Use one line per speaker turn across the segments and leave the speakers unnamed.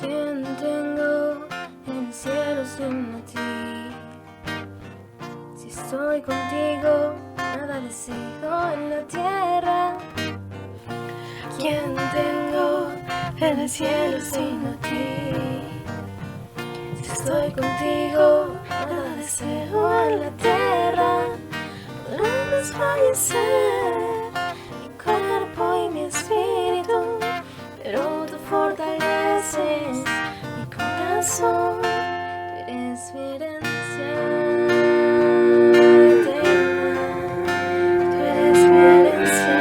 ¿Quién tengo en el cielo sino a ti? Si estoy contigo, nada deseo en la tierra. ¿Quién tengo en el cielo sino a ti? Si estoy contigo, nada deseo en la tierra. Podrán desfallecer mi cuerpo y mi espíritu, pero tú fortaleces mi corazón. Tú eres mi herencia eterna. Tú eres mi herencia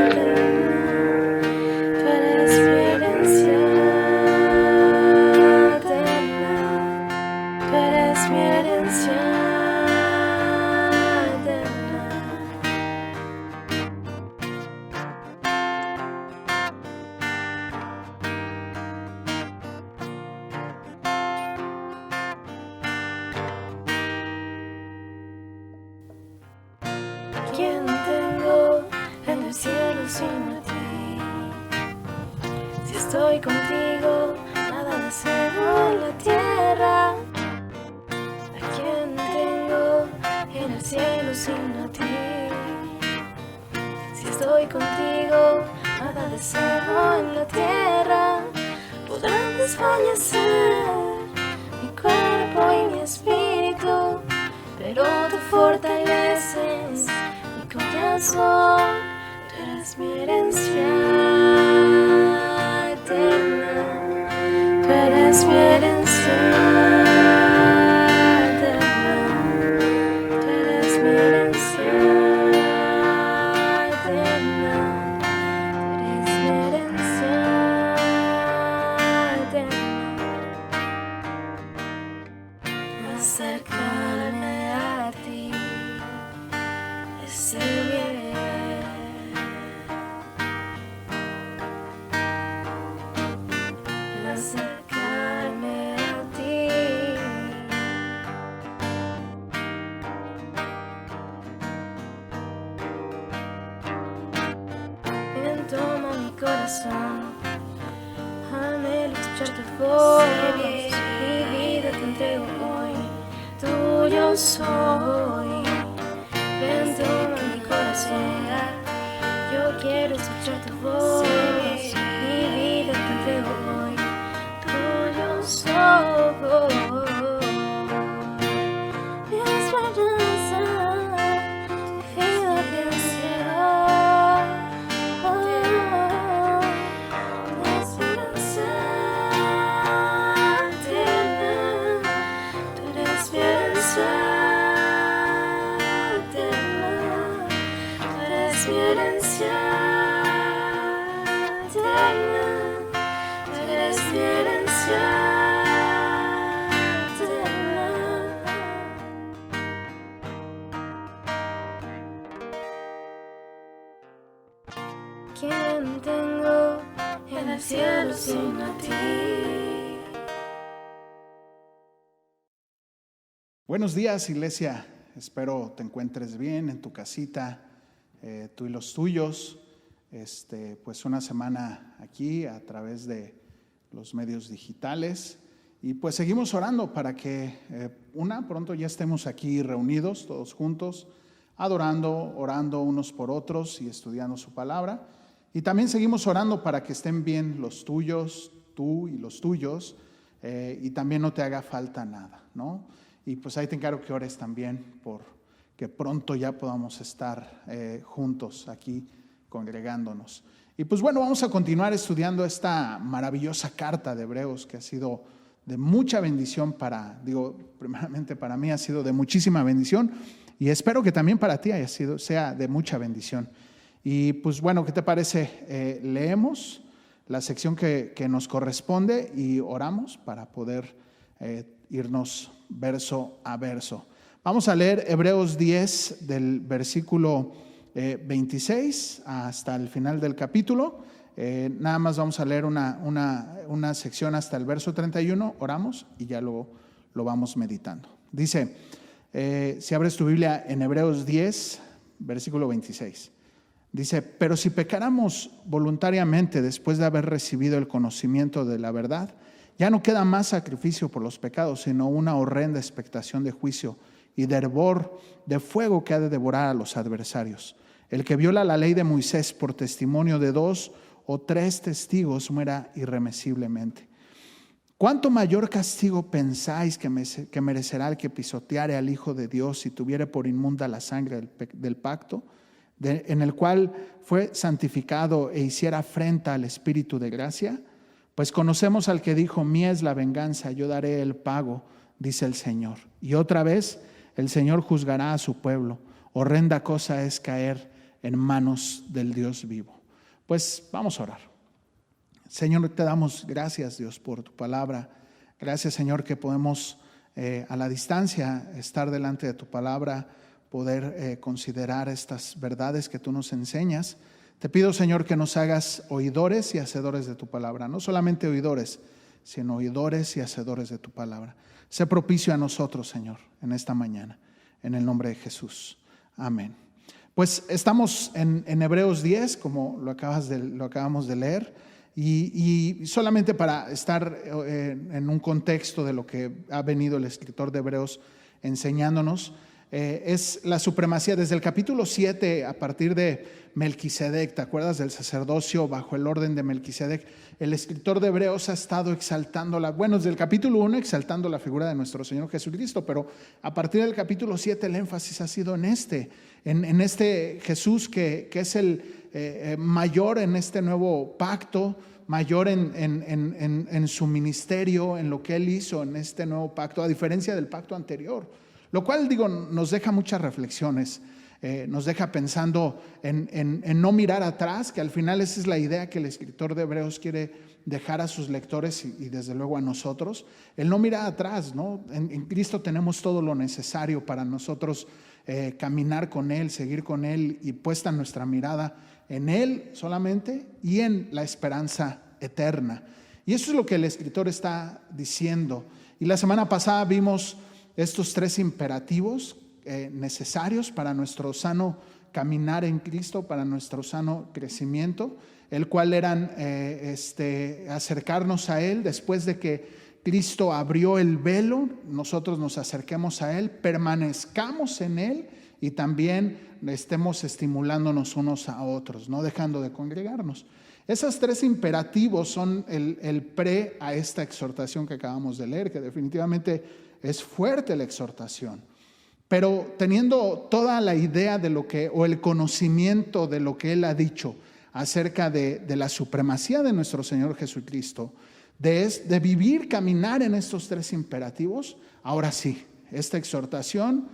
eterna. Tú eres mi herencia eterna. Tú eres mi herencia eterna. ¿Quién tengo en el cielo sino a ti? Si estoy contigo, nada deseo en la tierra. ¿A quién tengo en el cielo sino a ti? Si estoy contigo, nada deseo en la tierra. Podrán desfallecer mi cuerpo y mi espíritu, pero tú fortaleces mi corazón. Tú eres mi herencia eterna. Tú eres mi herencia eterna. Tú eres mi herencia eterna. Tú eres mi herencia eterna. Acercarme a ti es el bien. Acercarme a ti. Ven, toma mi corazón, anhelo escuchar tu voz. Mi vida te entrego hoy, tuyo soy. Ven, toma mi corazón, yo quiero escuchar tu voz. Mi vida te entrego hoy, tuyo soy. Mi esperanza, mi vida te entrego. Mi esperanza eterna. Tú eres mi herencia eterna. Tú eres mi herencia eterna. Tú eres mi herencia eterna. ¿Quién tengo en el cielo sino a ti?
Buenos días, iglesia. Espero te encuentres bien en tu casita, tú y los tuyos. Pues una semana aquí a través de los medios digitales. Y pues seguimos orando para que pronto ya estemos aquí reunidos todos juntos, adorando, orando unos por otros y estudiando su palabra. Y también seguimos orando para que estén bien los tuyos, tú y los tuyos, y también no te haga falta nada, ¿no? Y pues ahí te encargo que ores también por que pronto ya podamos estar juntos aquí congregándonos. Y pues bueno, vamos a continuar estudiando esta maravillosa carta de Hebreos que ha sido de mucha bendición primeramente para mí ha sido de muchísima bendición y espero que también para ti sea de mucha bendición. Y pues bueno, ¿qué te parece? Leemos la sección que nos corresponde y oramos para poder irnos verso a verso. Vamos a leer Hebreos 10 del versículo 26 hasta el final del capítulo. Nada más vamos a leer una sección hasta el verso 31, oramos y ya luego lo vamos meditando. Dice, si abres tu Biblia en Hebreos 10, versículo 26. Dice, pero si pecáramos voluntariamente después de haber recibido el conocimiento de la verdad, ya no queda más sacrificio por los pecados, sino una horrenda expectación de juicio y de hervor de fuego que ha de devorar a los adversarios. El que viola la ley de Moisés por testimonio de 2 o 3 testigos muera irremisiblemente. ¿Cuánto mayor castigo pensáis que merecerá el que pisoteare al Hijo de Dios si tuviere por inmunda la sangre del pacto, en el cual fue santificado e hiciera afrenta al Espíritu de gracia? Pues conocemos al que dijo, mía es la venganza, yo daré el pago, dice el Señor. Y otra vez el Señor juzgará a su pueblo. Horrenda cosa es caer en manos del Dios vivo. Pues vamos a orar. Señor, te damos gracias, Dios, por tu palabra. Gracias, Señor, que podemos a la distancia estar delante de tu palabra, poder considerar estas verdades que tú nos enseñas. Te pido, Señor, que nos hagas oidores y hacedores de tu palabra. No solamente oidores, sino oidores y hacedores de tu palabra. Sé propicio a nosotros, Señor, en esta mañana. En el nombre de Jesús. Amén. Pues estamos en Hebreos 10, como lo acabamos de leer. Y solamente para estar en un contexto de lo que ha venido el escritor de Hebreos enseñándonos, es la supremacía desde el capítulo 7 a partir de Melquisedec. ¿Te acuerdas del sacerdocio bajo el orden de Melquisedec? El escritor de Hebreos ha estado exaltando desde el capítulo 1 exaltando la figura de nuestro Señor Jesucristo, pero a partir del capítulo 7 el énfasis ha sido en este Jesús que es el mayor en este nuevo pacto, mayor en su ministerio, en lo que Él hizo en este nuevo pacto, a diferencia del pacto anterior. Lo cual, nos deja muchas reflexiones, nos deja pensando en no mirar atrás, que al final esa es la idea que el escritor de Hebreos quiere dejar a sus lectores y desde luego a nosotros, el no mirar atrás, ¿no? En Cristo tenemos todo lo necesario para nosotros caminar con Él, seguir con Él y puesta nuestra mirada en Él solamente y en la esperanza eterna. Y eso es lo que el escritor está diciendo. Y la semana pasada vimos estos 3 imperativos necesarios para nuestro sano caminar en Cristo, para nuestro sano crecimiento, el cual eran acercarnos a Él después de que Cristo abrió el velo, nosotros nos acerquemos a Él, permanezcamos en Él y también estemos estimulándonos unos a otros, no dejando de congregarnos. Esos 3 imperativos son el pre a esta exhortación que acabamos de leer, que definitivamente es fuerte la exhortación. Pero teniendo toda la idea de o el conocimiento de lo que Él ha dicho acerca de la supremacía de nuestro Señor Jesucristo, de vivir, caminar en estos 3 imperativos, ahora sí, esta exhortación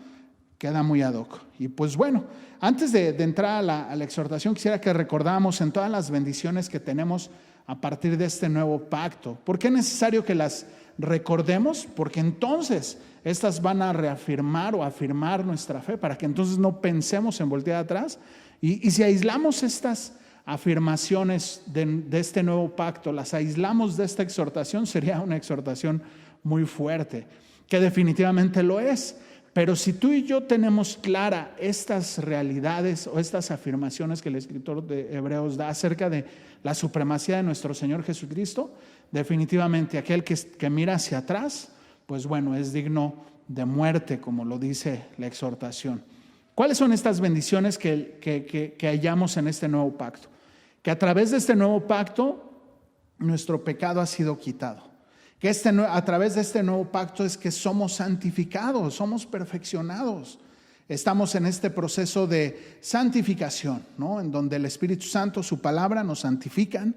queda muy ad hoc. Y pues bueno, antes de entrar a la exhortación, quisiera que recordáramos en todas las bendiciones que tenemos a partir de este nuevo pacto. ¿Por qué es necesario que las recordemos? Porque entonces estas van a reafirmar o afirmar nuestra fe, para que entonces no pensemos en voltear atrás. Y si aislamos estas afirmaciones de este nuevo pacto, las aislamos de esta exhortación, sería una exhortación muy fuerte, que definitivamente lo es. Pero si tú y yo tenemos clara estas realidades o estas afirmaciones que el escritor de Hebreos da acerca de la supremacía de nuestro Señor Jesucristo, definitivamente aquel que mira hacia atrás, pues bueno, es digno de muerte, como lo dice la exhortación. ¿Cuáles son estas bendiciones que hallamos en este nuevo pacto? Que a través de este nuevo pacto nuestro pecado ha sido quitado. Que a través de este nuevo pacto es que somos santificados, somos perfeccionados. Estamos en este proceso de santificación, ¿no? En donde el Espíritu Santo, su palabra, nos santifican.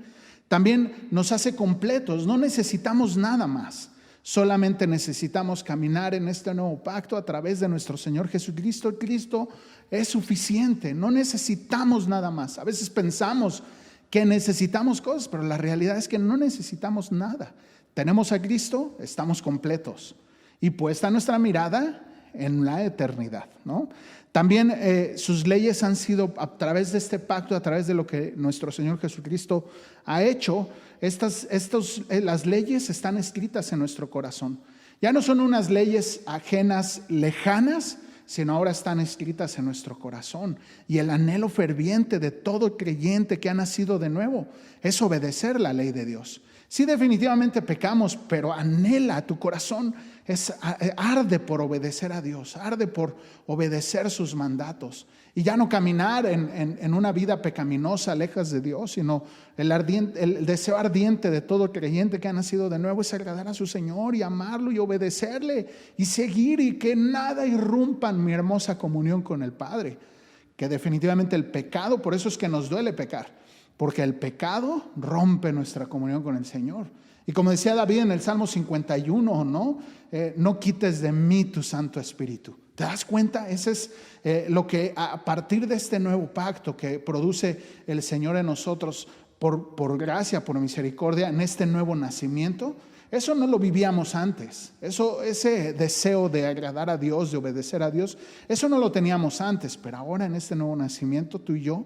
También nos hace completos, no necesitamos nada más. Solamente necesitamos caminar en este nuevo pacto a través de nuestro Señor Jesucristo. Cristo es suficiente, no necesitamos nada más. A veces pensamos que necesitamos cosas, pero la realidad es que no necesitamos nada. Tenemos a Cristo, estamos completos. Y puesta nuestra mirada en la eternidad, ¿no? También sus leyes han sido a través de este pacto, a través de lo que nuestro Señor Jesucristo ha hecho. Las leyes están escritas en nuestro corazón. Ya no son unas leyes ajenas, lejanas, sino ahora están escritas en nuestro corazón. Y el anhelo ferviente de todo creyente que ha nacido de nuevo es obedecer la ley de Dios. Sí, definitivamente pecamos, pero anhela, tu corazón arde por obedecer a Dios, arde por obedecer sus mandatos. Y ya no caminar en una vida pecaminosa, lejos de Dios, sino el deseo ardiente de todo creyente que ha nacido de nuevo es agradar a su Señor y amarlo y obedecerle y seguir, y que nada irrumpa en mi hermosa comunión con el Padre. Que definitivamente el pecado, por eso es que nos duele pecar, porque el pecado rompe nuestra comunión con el Señor. Y como decía David en el Salmo 51, no quites de mí tu Santo Espíritu. ¿Te das cuenta? Ese es lo que a partir de este nuevo pacto que produce el Señor en nosotros por gracia, por misericordia, en este nuevo nacimiento. Eso no lo vivíamos antes. Ese deseo de agradar a Dios, de obedecer a Dios, eso no lo teníamos antes. Pero ahora en este nuevo nacimiento, tú y yo,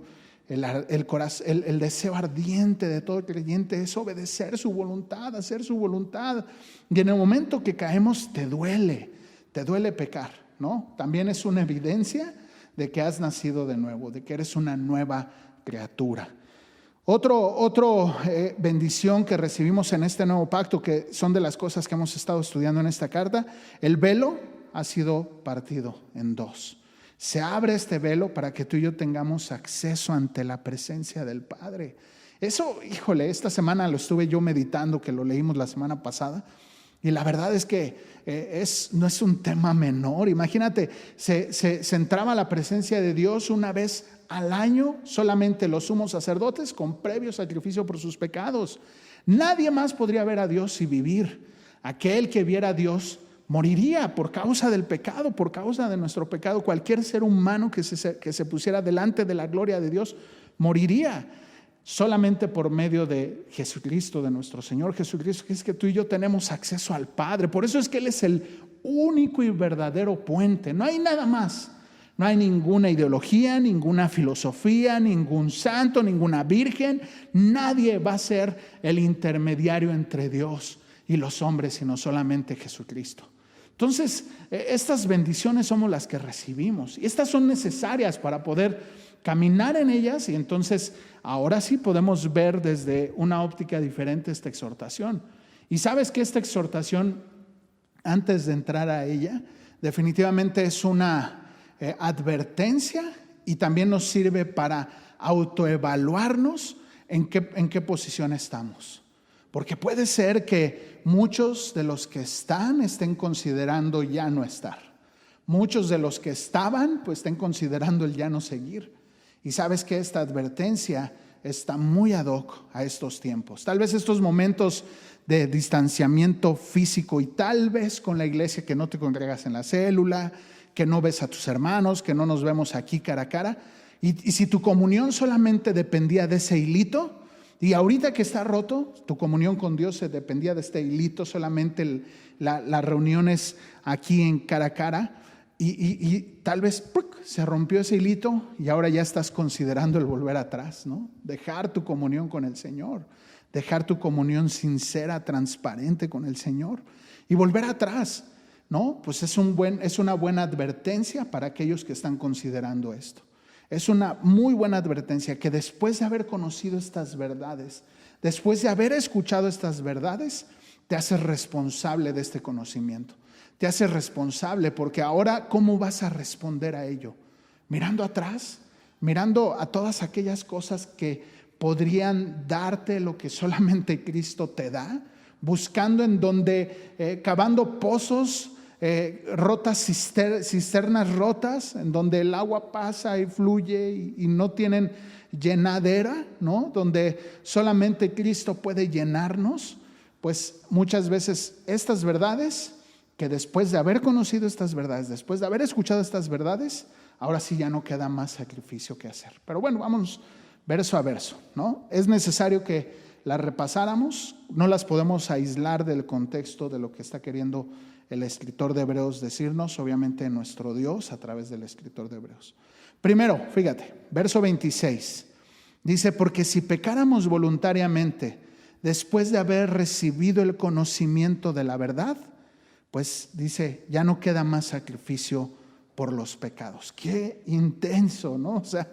el deseo ardiente de todo creyente es obedecer su voluntad, hacer su voluntad. Y en el momento que caemos te duele pecar, ¿no? También es una evidencia de que has nacido de nuevo, de que eres una nueva criatura. Otro bendición que recibimos en este nuevo pacto, que son de las cosas que hemos estado estudiando en esta carta, el velo ha sido partido en dos. Se abre este velo para que tú y yo tengamos acceso ante la presencia del Padre. Eso, híjole, esta semana lo estuve yo meditando, que lo leímos la semana pasada, y la verdad es que no es un tema menor. Imagínate, se entraba a la presencia de Dios una vez al año, solamente los sumos sacerdotes con previo sacrificio por sus pecados. Nadie más podría ver a Dios y vivir. Aquel que viera a Dios moriría por causa del pecado, por causa de nuestro pecado. Cualquier ser humano que se pusiera delante de la gloria de Dios moriría. Solamente por medio de Jesucristo, de nuestro Señor Jesucristo, que es que tú y yo tenemos acceso al Padre. Por eso es que Él es el único y verdadero puente. No hay nada más. No hay ninguna ideología, ninguna filosofía, ningún santo, ninguna virgen. Nadie va a ser el intermediario entre Dios y los hombres, sino solamente Jesucristo. Entonces, estas bendiciones somos las que recibimos, y estas son necesarias para poder caminar en ellas. Y entonces ahora sí podemos ver desde una óptica diferente esta exhortación. Y sabes que esta exhortación, antes de entrar a ella, definitivamente es una advertencia, y también nos sirve para autoevaluarnos en qué posición estamos. Porque puede ser que muchos de los que estén considerando ya no estar. Muchos de los que estaban pues estén considerando el ya no seguir. Y sabes que esta advertencia está muy ad hoc a estos tiempos. Tal vez estos momentos de distanciamiento físico, y tal vez con la iglesia, que no te congregas en la célula, que no ves a tus hermanos, que no nos vemos aquí cara a cara. Y si tu comunión solamente dependía de ese hilito, y ahorita que está roto, tu comunión con Dios se dependía de este hilito, solamente las reuniones aquí en cara a cara, y tal vez se rompió ese hilito y ahora ya estás considerando el volver atrás, ¿no? Dejar tu comunión con el Señor, dejar tu comunión sincera, transparente con el Señor y volver atrás, ¿no? Pues es una buena advertencia para aquellos que están considerando esto. Es una muy buena advertencia que después de haber conocido estas verdades, después de haber escuchado estas verdades, te haces responsable de este conocimiento. Te haces responsable, porque ahora ¿cómo vas a responder a ello? Mirando atrás, mirando a todas aquellas cosas que podrían darte lo que solamente Cristo te da, buscando en donde, cavando pozos, rotas, cisternas rotas, en donde el agua pasa y fluye y no tienen llenadera, ¿no? Donde solamente Cristo puede llenarnos. Pues muchas veces estas verdades, que después de haber conocido estas verdades, después de haber escuchado estas verdades, ahora sí ya no queda más sacrificio que hacer. Pero bueno, vamos verso a verso, ¿no? Es necesario que las repasáramos, no las podemos aislar del contexto de lo que está queriendo el escritor de Hebreos decirnos, obviamente nuestro Dios a través del escritor de Hebreos. Primero, fíjate, verso 26, dice: porque si pecáramos voluntariamente después de haber recibido el conocimiento de la verdad, pues dice, ya no queda más sacrificio por los pecados. Qué intenso, ¿no? O sea,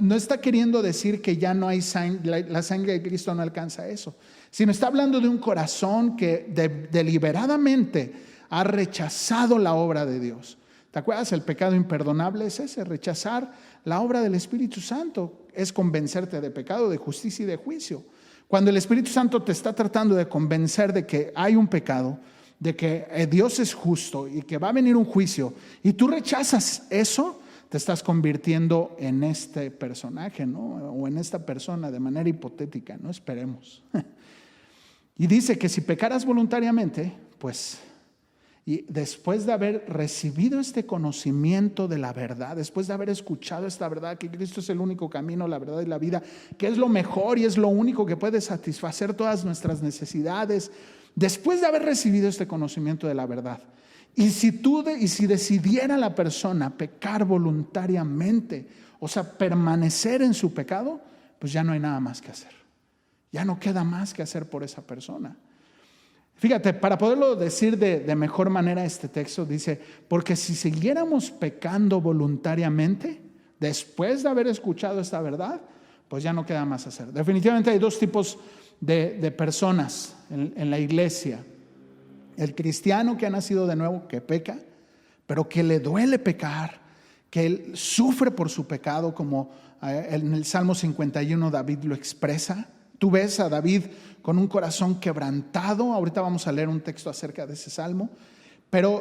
no está queriendo decir que ya no hay sangre, la sangre de Cristo no alcanza eso, sino está hablando de un corazón que deliberadamente ha rechazado la obra de Dios. ¿Te acuerdas? El pecado imperdonable es ese, rechazar la obra del Espíritu Santo. Es convencerte de pecado, de justicia y de juicio. Cuando el Espíritu Santo te está tratando de convencer de que hay un pecado, de que Dios es justo y que va a venir un juicio, y tú rechazas eso, te estás convirtiendo en este personaje, ¿no? O en esta persona de manera hipotética, no esperemos. Y dice que si pecaras voluntariamente, pues, y después de haber recibido este conocimiento de la verdad, después de haber escuchado esta verdad, que Cristo es el único camino, la verdad y la vida, que es lo mejor y es lo único que puede satisfacer todas nuestras necesidades, después de haber recibido este conocimiento de la verdad, y si decidiera la persona pecar voluntariamente, o sea, permanecer en su pecado, pues ya no hay nada más que hacer. Ya no queda más que hacer por esa persona. Fíjate, para poderlo decir de mejor manera este texto, dice, porque si siguiéramos pecando voluntariamente, después de haber escuchado esta verdad, pues ya no queda más hacer. Definitivamente hay dos tipos de personas en la iglesia. El cristiano que ha nacido de nuevo, que peca, pero que le duele pecar, que él sufre por su pecado, como en el Salmo 51 David lo expresa. Tú ves a David con un corazón quebrantado. Ahorita vamos a leer un texto acerca de ese salmo.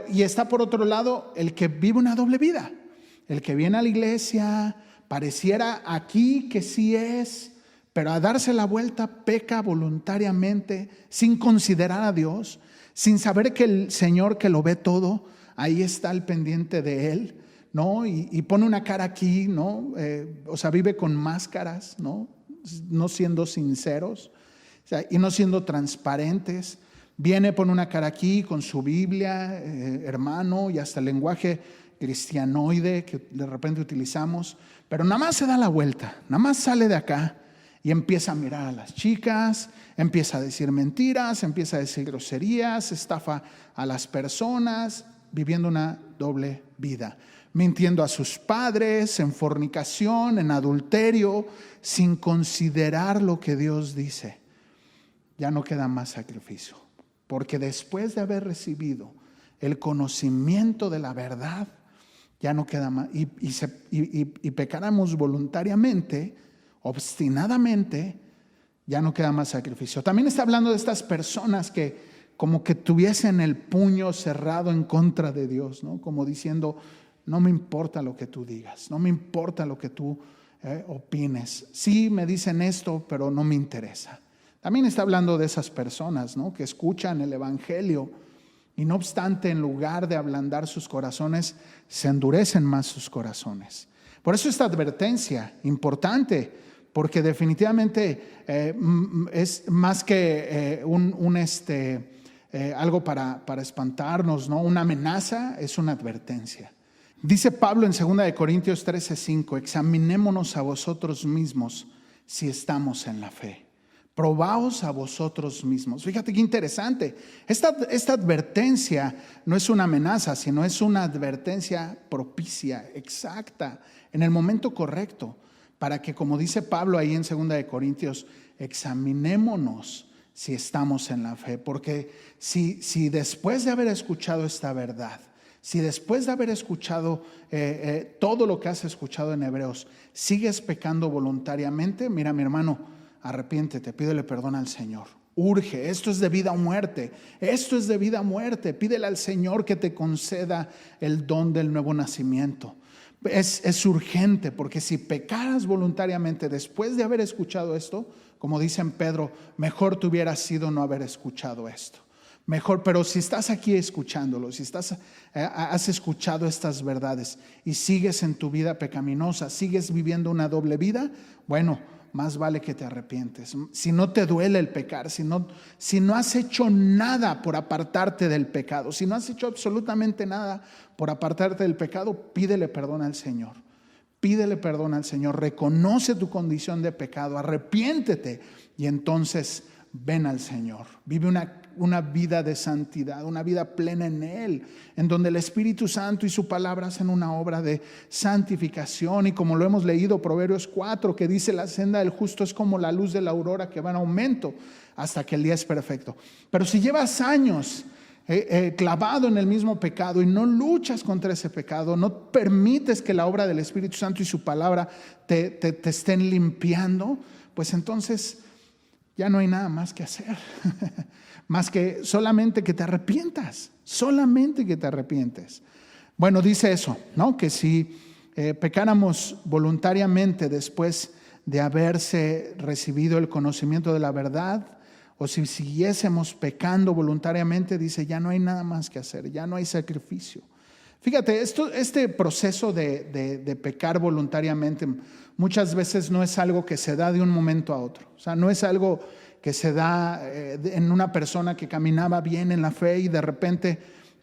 Y está por otro lado el que vive una doble vida. El que viene a la iglesia, pareciera aquí que sí es, pero a darse la vuelta peca voluntariamente, sin considerar a Dios, sin saber que el Señor que lo ve todo, ahí está al pendiente de él, ¿no? Y pone una cara aquí, ¿no? O sea, vive con máscaras, ¿no? No siendo sinceros, o sea, y no siendo transparentes. Viene, pone una cara aquí con su Biblia, hermano, y hasta el lenguaje cristianoide que de repente utilizamos, pero nada más se da la vuelta, nada más sale de acá y empieza a mirar a las chicas, empieza a decir mentiras, empieza a decir groserías, estafa a las personas, viviendo una doble vida, mintiendo a sus padres, en fornicación, en adulterio, sin considerar lo que Dios dice. Ya no queda más sacrificio, porque después de haber recibido el conocimiento de la verdad, ya no queda más. Y pecáramos voluntariamente, obstinadamente, ya no queda más sacrificio. También está hablando de estas personas que como que tuviesen el puño cerrado en contra de Dios, ¿no? Como diciendo, no me importa lo que tú digas, no me importa lo que tú opines. Sí me dicen esto, pero no me interesa. También está hablando de esas personas, ¿no? Que escuchan el evangelio y no obstante, en lugar de ablandar sus corazones, se endurecen más sus corazones. Por eso esta advertencia importante, porque definitivamente es más que algo para espantarnos, ¿no? Una amenaza, es una advertencia. Dice Pablo en 2 Corintios 13:5, examinémonos a vosotros mismos si estamos en la fe. Probaos a vosotros mismos. Fíjate qué interesante. Esta advertencia no es una amenaza, sino es una advertencia propicia, exacta, en el momento correcto, para que, como dice Pablo ahí en 2 Corintios, examinémonos si estamos en la fe. Porque si después de haber escuchado esta verdad, si después de haber escuchado todo lo que has escuchado en Hebreos, sigues pecando voluntariamente, mira, mi hermano, arrepiéntete, pídele perdón al Señor. Urge, esto es de vida o muerte. Esto es de vida o muerte. Pídele al Señor que te conceda el don del nuevo nacimiento. Es urgente, porque si pecaras voluntariamente después de haber escuchado esto, como dice en Pedro, mejor te hubiera sido no haber escuchado esto. Mejor, pero si estás aquí escuchándolo, si has escuchado estas verdades y sigues en tu vida pecaminosa, sigues viviendo una doble vida, bueno, más vale que te arrepientes. Si no te duele el pecar, si no has hecho nada por apartarte del pecado, si no has hecho absolutamente nada por apartarte del pecado, pídele perdón al Señor. Pídele perdón al Señor, reconoce tu condición de pecado, arrepiéntete y entonces ven al Señor. Vive una vida de santidad, una vida plena en Él, en donde el Espíritu Santo y su palabra hacen una obra de santificación. Y como lo hemos leído, Proverbios 4, que dice: la senda del justo es como la luz de la aurora, que va en aumento hasta que el día es perfecto. Pero si llevas años clavado en el mismo pecado y no luchas contra ese pecado, no permites que la obra del Espíritu Santo y su palabra te estén limpiando, pues entonces ya no hay nada más que hacer, más que solamente que te arrepientas, solamente que te arrepientes. Bueno, dice eso, ¿no? Que si pecáramos voluntariamente después de haberse recibido el conocimiento de la verdad, o si siguiésemos pecando voluntariamente, dice, ya no hay nada más que hacer, ya no hay sacrificio. Fíjate, este proceso de pecar voluntariamente muchas veces no es algo que se da de un momento a otro. O sea, no es algo que se da en una persona que caminaba bien en la fe y de repente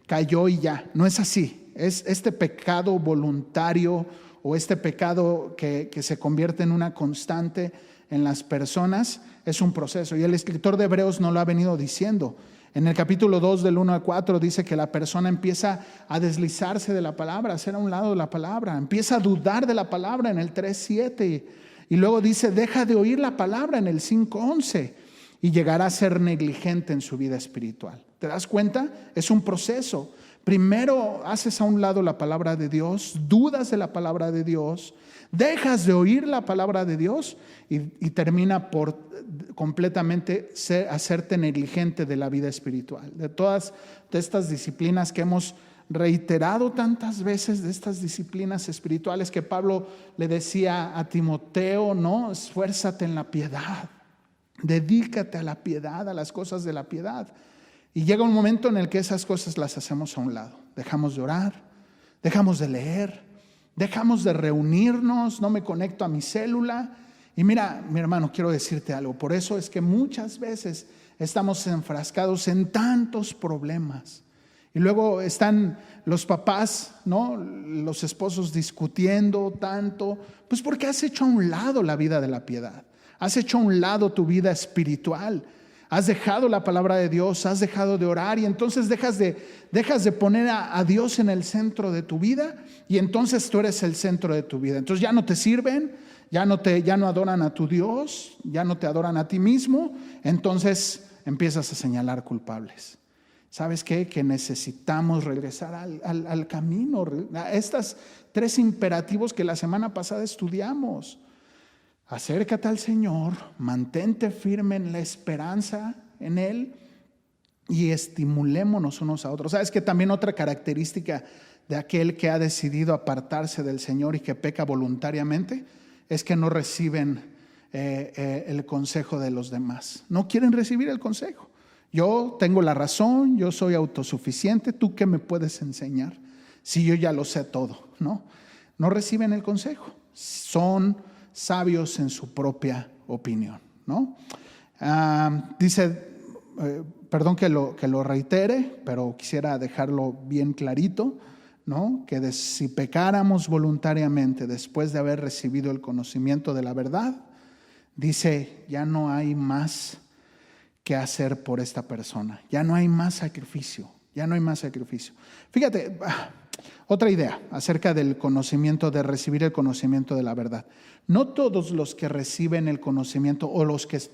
cayó y ya. No es así. Es este pecado voluntario o este pecado que se convierte en una constante en las personas, es un proceso. Y el escritor de Hebreos nos lo ha venido diciendo. En el capítulo 2 del 1 al 4 dice que la persona empieza a deslizarse de la palabra, a hacer a un lado de la palabra, empieza a dudar de la palabra en el 3:7 y luego dice deja de oír la palabra en el 5:11 y llegará a ser negligente en su vida espiritual. ¿Te das cuenta? Es un proceso. Primero haces a un lado la palabra de Dios, dudas de la palabra de Dios, dejas de oír la palabra de Dios y termina por completamente hacerte negligente de la vida espiritual. De todas estas disciplinas que hemos reiterado tantas veces, de estas disciplinas espirituales que Pablo le decía a Timoteo, ¿no? Esfuérzate en la piedad, dedícate a la piedad, a las cosas de la piedad. Y llega un momento en el que esas cosas las hacemos a un lado. Dejamos de orar, dejamos de leer, dejamos de reunirnos, no me conecto a mi célula. Y mira, mi hermano, quiero decirte algo. Por eso es que muchas veces estamos enfrascados en tantos problemas. Y luego están los papás, ¿no? Los esposos discutiendo tanto. Pues porque has hecho a un lado la vida de la piedad. Has hecho a un lado tu vida espiritual. Has dejado la palabra de Dios, has dejado de orar y entonces dejas de poner a Dios en el centro de tu vida y entonces tú eres el centro de tu vida. Entonces ya no te sirven, ya no adoran a tu Dios, ya no te adoran a ti mismo, entonces empiezas a señalar culpables. ¿Sabes qué? Que necesitamos regresar al camino, a estos 3 imperativos que la semana pasada estudiamos. Acércate al Señor, mantente firme en la esperanza en Él y estimulémonos unos a otros. ¿Sabes que también otra característica de aquel que ha decidido apartarse del Señor y que peca voluntariamente es que no reciben el consejo de los demás? No quieren recibir el consejo. Yo tengo la razón, yo soy autosuficiente, ¿tú qué me puedes enseñar? Si yo ya lo sé todo, ¿no? No reciben el consejo. Son sabios en su propia opinión, ¿no? Dice, perdón que lo reitere, pero quisiera dejarlo bien clarito, ¿no? Que si pecáramos voluntariamente después de haber recibido el conocimiento de la verdad, dice, ya no hay más que hacer por esta persona, ya no hay más sacrificio, ya no hay más sacrificio. Fíjate, otra idea acerca del conocimiento, de recibir el conocimiento de la verdad. No todos los que reciben el conocimiento o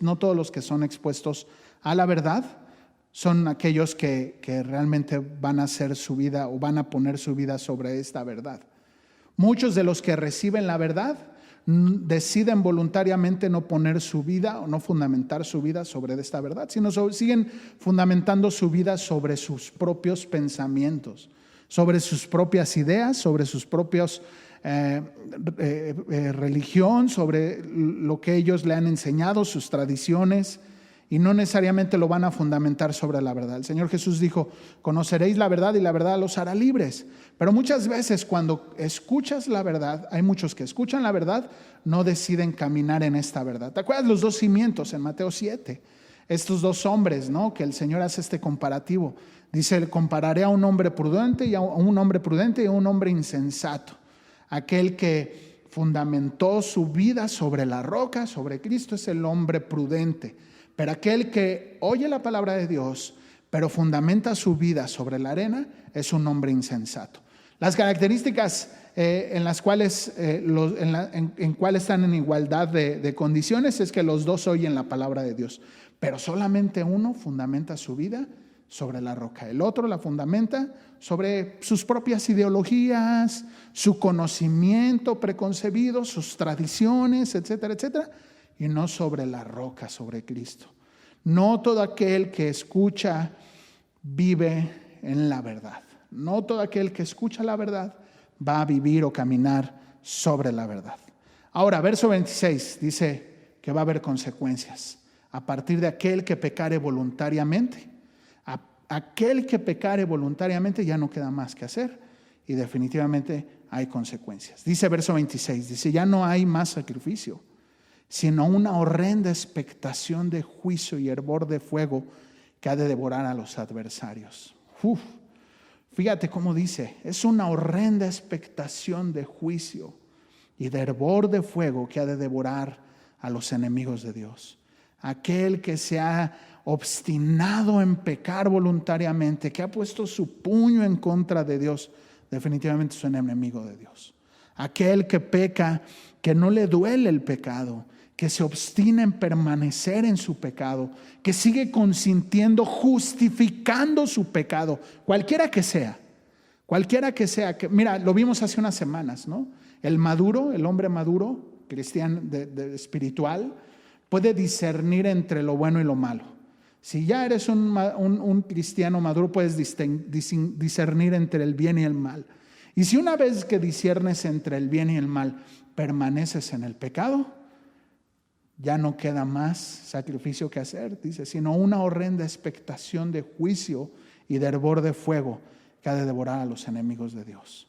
no todos los que son expuestos a la verdad son aquellos que realmente van a hacer su vida o van a poner su vida sobre esta verdad. Muchos de los que reciben la verdad deciden voluntariamente no poner su vida o no fundamentar su vida sobre esta verdad, sino siguen fundamentando su vida sobre sus propios pensamientos, sobre sus propias ideas, sobre sus propios religión, sobre lo que ellos le han enseñado, sus tradiciones, y no necesariamente lo van a fundamentar sobre la verdad. El Señor Jesús dijo, conoceréis la verdad y la verdad los hará libres. Pero muchas veces cuando escuchas la verdad, hay muchos que escuchan la verdad, no deciden caminar en esta verdad. ¿Te acuerdas los 2 cimientos en Mateo 7? Estos 2 hombres, ¿no? Que el Señor hace este comparativo. Dice, compararé a un hombre prudente y a un hombre insensato. Aquel que fundamentó su vida sobre la roca, sobre Cristo, es el hombre prudente. Pero aquel que oye la palabra de Dios, pero fundamenta su vida sobre la arena, es un hombre insensato. Las características en las cuales, en cuales están en igualdad de condiciones es que los dos oyen la palabra de Dios, pero solamente uno fundamenta su vida sobre la roca. El otro la fundamenta sobre sus propias ideologías, su conocimiento preconcebido, sus tradiciones, etcétera, etcétera, y no sobre la roca, sobre Cristo. No todo aquel que escucha vive en la verdad. No todo aquel que escucha la verdad va a vivir o caminar sobre la verdad. Ahora, verso 26 dice que va a haber consecuencias a partir de aquel que pecare voluntariamente. Aquel que pecare voluntariamente ya no queda más que hacer y definitivamente hay consecuencias. Dice verso 26, dice, ya no hay más sacrificio, sino una horrenda expectación de juicio y hervor de fuego que ha de devorar a los adversarios. Fíjate cómo dice, es una horrenda expectación de juicio y de hervor de fuego que ha de devorar a los enemigos de Dios. Aquel que se ha obstinado en pecar voluntariamente, que ha puesto su puño en contra de Dios, definitivamente es un enemigo de Dios. Aquel que peca, que no le duele el pecado, que se obstina en permanecer en su pecado, que sigue consintiendo, justificando su pecado, cualquiera que sea, que, mira, lo vimos hace unas semanas, ¿no? El maduro, el hombre maduro, cristiano, espiritual, puede discernir entre lo bueno y lo malo. Si ya eres un cristiano maduro, puedes discernir entre el bien y el mal. Y si una vez que discernes entre el bien y el mal, permaneces en el pecado, ya no queda más sacrificio que hacer, dice, sino una horrenda expectación de juicio y de hervor de fuego que ha de devorar a los enemigos de Dios.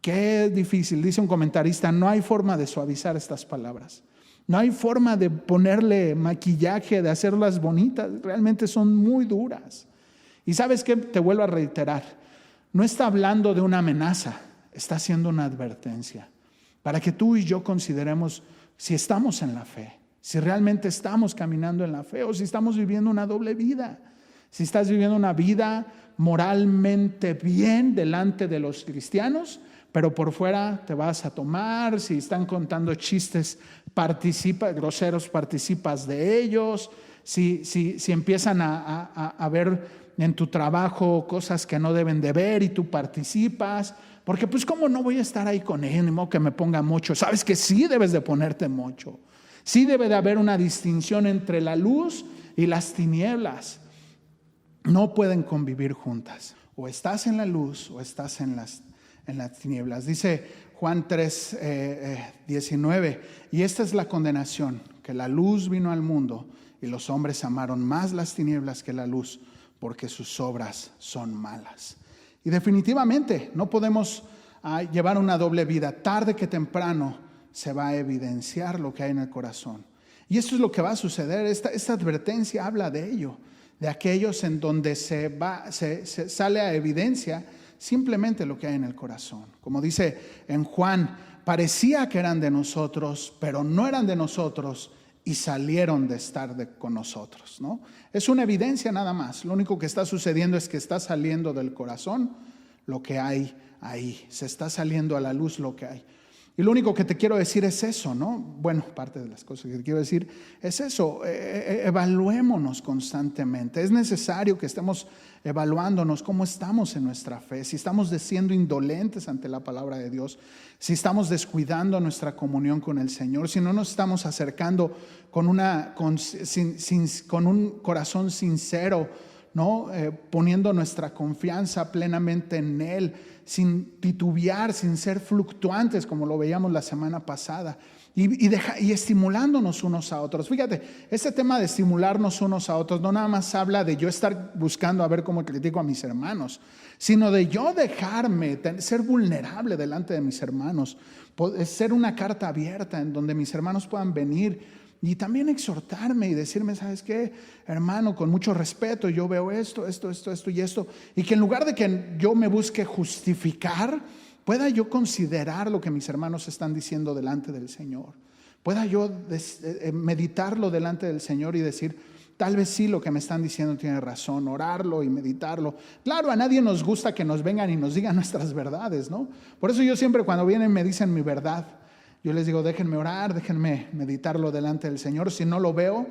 Qué difícil, dice un comentarista, no hay forma de suavizar estas palabras. No hay forma de ponerle maquillaje, de hacerlas bonitas, realmente son muy duras. Y ¿sabes qué? Te vuelvo a reiterar, no está hablando de una amenaza, está haciendo una advertencia para que tú y yo consideremos si estamos en la fe, si realmente estamos caminando en la fe o si estamos viviendo una doble vida. Si estás viviendo una vida moralmente bien delante de los cristianos, pero por fuera te vas a tomar, si están contando chistes, groseros, participas de ellos, si empiezan a ver en tu trabajo cosas que no deben de ver y tú participas, porque pues cómo no voy a estar ahí con él, ni modo que me ponga mocho. Sabes que sí debes de ponerte mocho, sí debe de haber una distinción entre la luz y las tinieblas. No pueden convivir juntas, o estás en la luz o estás en las tinieblas. Dice Juan 3, 19, y esta es la condenación, que la luz vino al mundo y los hombres amaron más las tinieblas que la luz, porque sus obras son malas. Y definitivamente no podemos llevar una doble vida. Tarde que temprano se va a evidenciar lo que hay en el corazón. Y esto es lo que va a suceder. Esta advertencia habla de ello, de aquellos en donde se sale a evidencia simplemente lo que hay en el corazón. Como dice en Juan, parecía que eran de nosotros, pero no eran de nosotros y salieron de estar con nosotros, ¿no? Es una evidencia nada más. Lo único que está sucediendo es que está saliendo del corazón lo que hay ahí. Se está saliendo a la luz lo que hay. Y lo único que te quiero decir es eso, ¿no? Bueno, parte de las cosas que te quiero decir es eso. Evaluémonos constantemente. Es necesario que estemos evaluándonos cómo estamos en nuestra fe, si estamos siendo indolentes ante la palabra de Dios, si estamos descuidando nuestra comunión con el Señor, si no nos estamos acercando con un corazón sincero, ¿no? Poniendo nuestra confianza plenamente en Él, sin titubear, sin ser fluctuantes como lo veíamos la semana pasada, y estimulándonos unos a otros. Fíjate, este tema de estimularnos unos a otros no nada más habla de yo estar buscando a ver cómo critico a mis hermanos, sino de yo dejarme, ser vulnerable delante de mis hermanos, ser una carta abierta en donde mis hermanos puedan venir y también exhortarme y decirme, ¿sabes qué, hermano? Con mucho respeto, yo veo esto y esto. Y que en lugar de que yo me busque justificar, pueda yo considerar lo que mis hermanos están diciendo delante del Señor. Pueda yo meditarlo delante del Señor y decir, tal vez sí lo que me están diciendo tiene razón, orarlo y meditarlo. Claro, a nadie nos gusta que nos vengan y nos digan nuestras verdades, ¿no? Por eso yo siempre cuando vienen me dicen mi verdad, yo les digo, déjenme orar, déjenme meditarlo delante del Señor. Si no lo veo,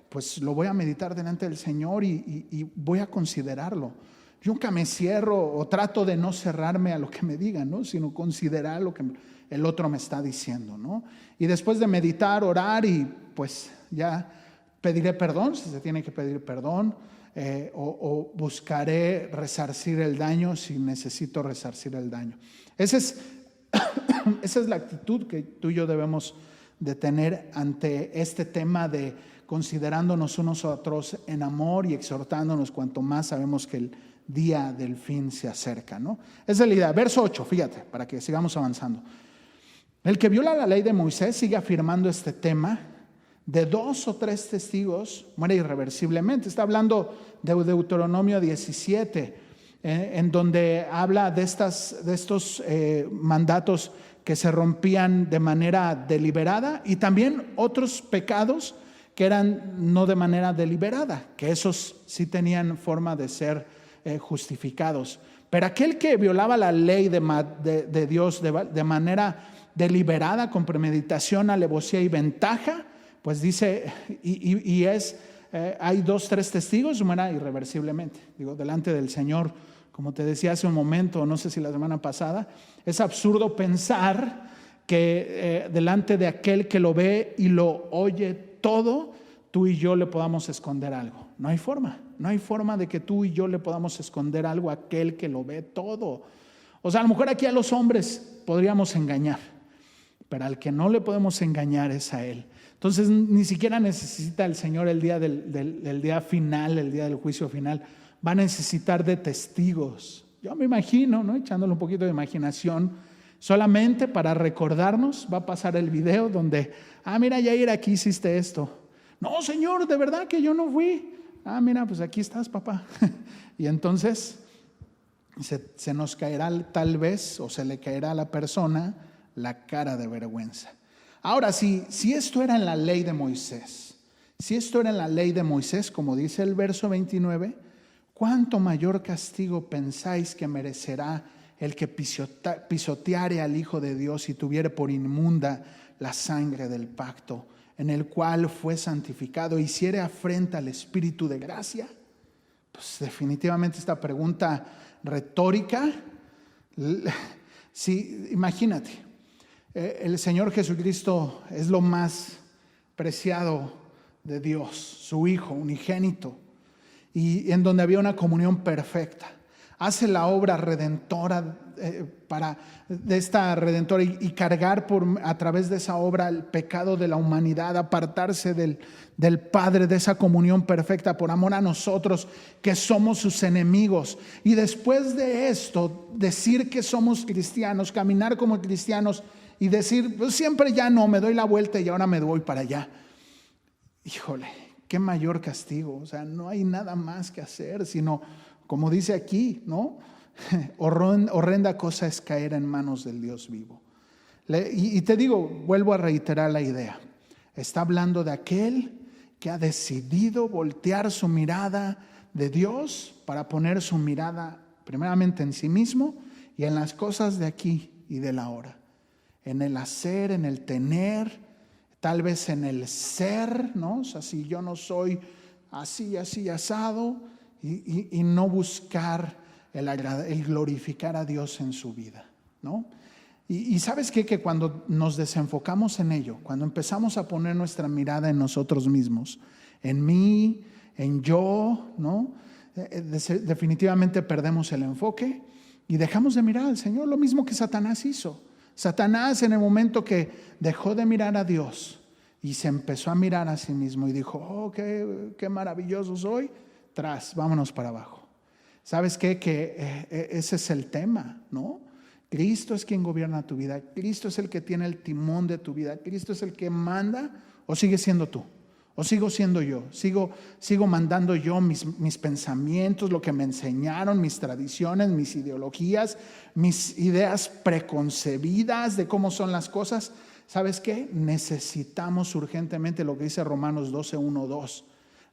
pues lo voy a meditar delante del Señor y voy a considerarlo. Yo nunca me cierro o trato de no cerrarme a lo que me digan, ¿no? Sino considerar lo que el otro me está diciendo, ¿no? Y después de meditar, orar y pues ya pediré perdón, si se tiene que pedir perdón, o buscaré resarcir el daño si necesito resarcir el daño. Esa es la actitud que tú y yo debemos de tener ante este tema de considerándonos unos a otros en amor y exhortándonos cuanto más sabemos que el día del fin se acerca, ¿no? Esa es la idea. Verso 8, fíjate, para que sigamos avanzando. El que viola la ley de Moisés sigue afirmando este tema: de 2 o 3 testigos muere irreversiblemente. Está hablando de Deuteronomio 17, en donde habla de estos mandatos que se rompían de manera deliberada, y también otros pecados que eran no de manera deliberada, que esos sí tenían forma de ser justificados. Pero aquel que violaba la ley de Dios de manera deliberada, con premeditación, alevosía y ventaja, pues dice, hay 2 o 3 testigos, muera irreversiblemente. Digo, delante del Señor, como te decía hace un momento, no sé si la semana pasada, es absurdo pensar que delante de aquel que lo ve y lo oye todo, tú y yo le podamos esconder algo. No hay forma de que tú y yo le podamos esconder algo a aquel que lo ve todo. O sea, a lo mejor aquí a los hombres podríamos engañar, pero al que no le podemos engañar es a Él. Entonces ni siquiera necesita el Señor el día del día final, el día del juicio final, va a necesitar de testigos. Yo me imagino, ¿no? Echándole un poquito de imaginación, solamente para recordarnos, va a pasar el video donde, mira, Yair, aquí hiciste esto. No, Señor, de verdad que yo no fui. Mira, pues aquí estás, papá. Y entonces se nos caerá tal vez, o se le caerá a la persona la cara de vergüenza. Ahora, si esto era en la ley de Moisés, como dice el verso 29, ¿cuánto mayor castigo pensáis que merecerá el que pisoteare al Hijo de Dios y tuviere por inmunda la sangre del pacto, en el cual fue santificado, hiciere afrenta al Espíritu de gracia? Pues definitivamente esta pregunta retórica, sí, imagínate, el Señor Jesucristo es lo más preciado de Dios, su Hijo unigénito, y en donde había una comunión perfecta. Hace la obra redentora de esta redentora y cargar a través de esa obra el pecado de la humanidad, apartarse del Padre, de esa comunión perfecta por amor a nosotros que somos sus enemigos. Y después de esto, decir que somos cristianos, caminar como cristianos y decir, pues siempre ya no, me doy la vuelta y ahora me voy para allá. Híjole, qué mayor castigo. O sea, no hay nada más que hacer, sino, como dice aquí, ¿no? Horrenda cosa es caer en manos del Dios vivo. Y te digo, vuelvo a reiterar la idea. Está hablando de aquel que ha decidido voltear su mirada de Dios para poner su mirada primeramente en sí mismo y en las cosas de aquí y del ahora. En el hacer, en el tener, tal vez en el ser, ¿no? O sea, si yo no soy así, asado, y no buscar el glorificar a Dios en su vida, ¿no? Y ¿sabes qué? Que cuando nos desenfocamos en ello, cuando empezamos a poner nuestra mirada en nosotros mismos, en mí, en yo, ¿no? Definitivamente perdemos el enfoque y dejamos de mirar al Señor, lo mismo que Satanás hizo. Satanás, en el momento que dejó de mirar a Dios y se empezó a mirar a sí mismo y dijo, qué maravilloso soy, vámonos para abajo. ¿Sabes qué? Que ese es el tema, ¿no? Cristo es quien gobierna tu vida. Cristo es el que tiene el timón de tu vida. Cristo es el que manda. ¿O sigues siendo tú? ¿O sigo siendo yo? ¿Sigo mandando yo mis pensamientos, lo que me enseñaron, mis tradiciones, mis ideologías, mis ideas preconcebidas de cómo son las cosas? ¿Sabes qué? Necesitamos urgentemente lo que dice Romanos 12, 1, 2.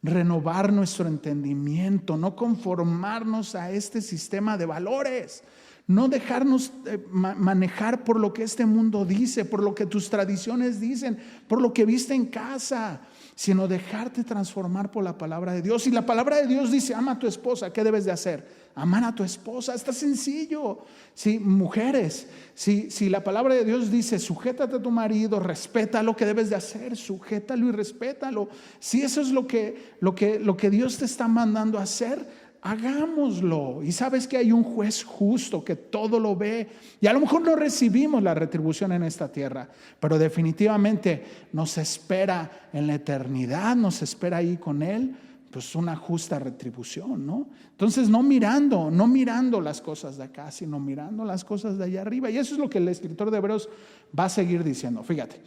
renovar nuestro entendimiento, no conformarnos a este sistema de valores, no dejarnos manejar por lo que este mundo dice, por lo que tus tradiciones dicen, por lo que viste en casa, sino dejarte transformar por la palabra de Dios. Y la palabra de Dios dice: ama a tu esposa. ¿Qué debes de hacer? Amar a tu esposa. Está sencillo. Sí, mujeres, si la palabra de Dios dice: sujétate a tu marido, respeta lo que debes de hacer, sujétalo y respétalo. Si eso es lo que Dios te está mandando a hacer, hagámoslo. Y sabes que hay un juez justo que todo lo ve, y a lo mejor no recibimos la retribución en esta tierra, pero definitivamente nos espera en la eternidad, nos espera ahí con Él, pues una justa retribución, ¿no? Entonces no mirando las cosas de acá, sino mirando las cosas de allá arriba. Y eso es lo que el escritor de Hebreos va a seguir diciendo. Fíjate,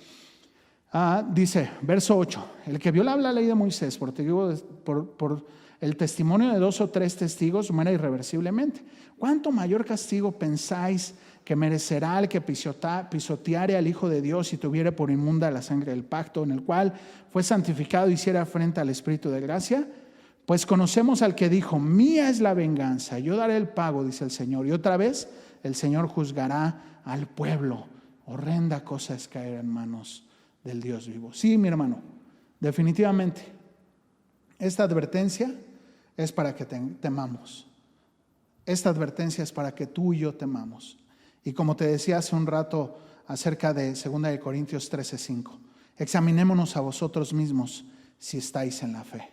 dice, verso 8: el que viola la ley de Moisés por el testimonio de 2 o 3 testigos muera irreversiblemente. ¿Cuánto mayor castigo pensáis que merecerá el que pisoteare al Hijo de Dios y tuviere por inmunda la sangre del pacto, en el cual fue santificado y hiciera afrenta al Espíritu de gracia? Pues conocemos al que dijo: mía es la venganza, yo daré el pago, dice el Señor. Y otra vez el Señor juzgará al pueblo. Horrenda cosa es caer en manos del Dios vivo. Sí, mi hermano, definitivamente esta advertencia es para que temamos. Esta advertencia es para que tú y yo temamos. Y como te decía hace un rato acerca de 2 de Corintios 13:5, examinémonos a vosotros mismos si estáis en la fe.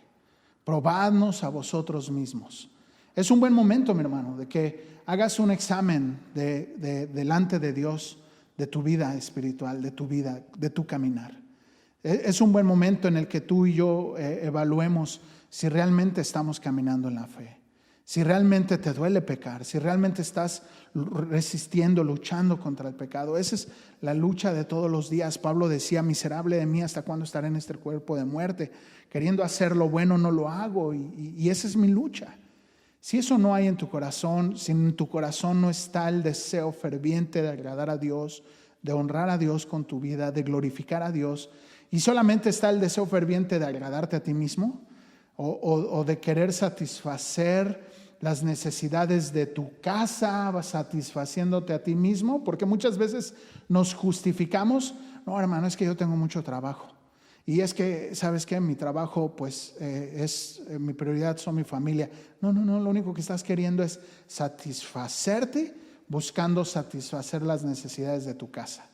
Probadnos a vosotros mismos. Es un buen momento, mi hermano, de que hagas un examen delante de Dios, de tu vida espiritual, de tu vida, de tu caminar. Es un buen momento en el que tú y yo evaluemos si realmente estamos caminando en la fe, si realmente te duele pecar, si realmente estás resistiendo, luchando contra el pecado. Esa es la lucha de todos los días. Pablo decía: miserable de mí, ¿hasta cuándo estaré en este cuerpo de muerte? Queriendo hacer lo bueno no lo hago, y esa es mi lucha. Si eso no hay en tu corazón, si en tu corazón no está el deseo ferviente de agradar a Dios, de honrar a Dios con tu vida, de glorificar a Dios, y solamente está el deseo ferviente de agradarte a ti mismo, o de querer satisfacer las necesidades de tu casa, satisfaciéndote a ti mismo, porque muchas veces nos justificamos: no, hermano, es que yo tengo mucho trabajo, y es que, ¿sabes qué? Mi trabajo, pues, mi prioridad son mi familia. No, lo único que estás queriendo es satisfacerte, buscando satisfacer las necesidades de tu casa,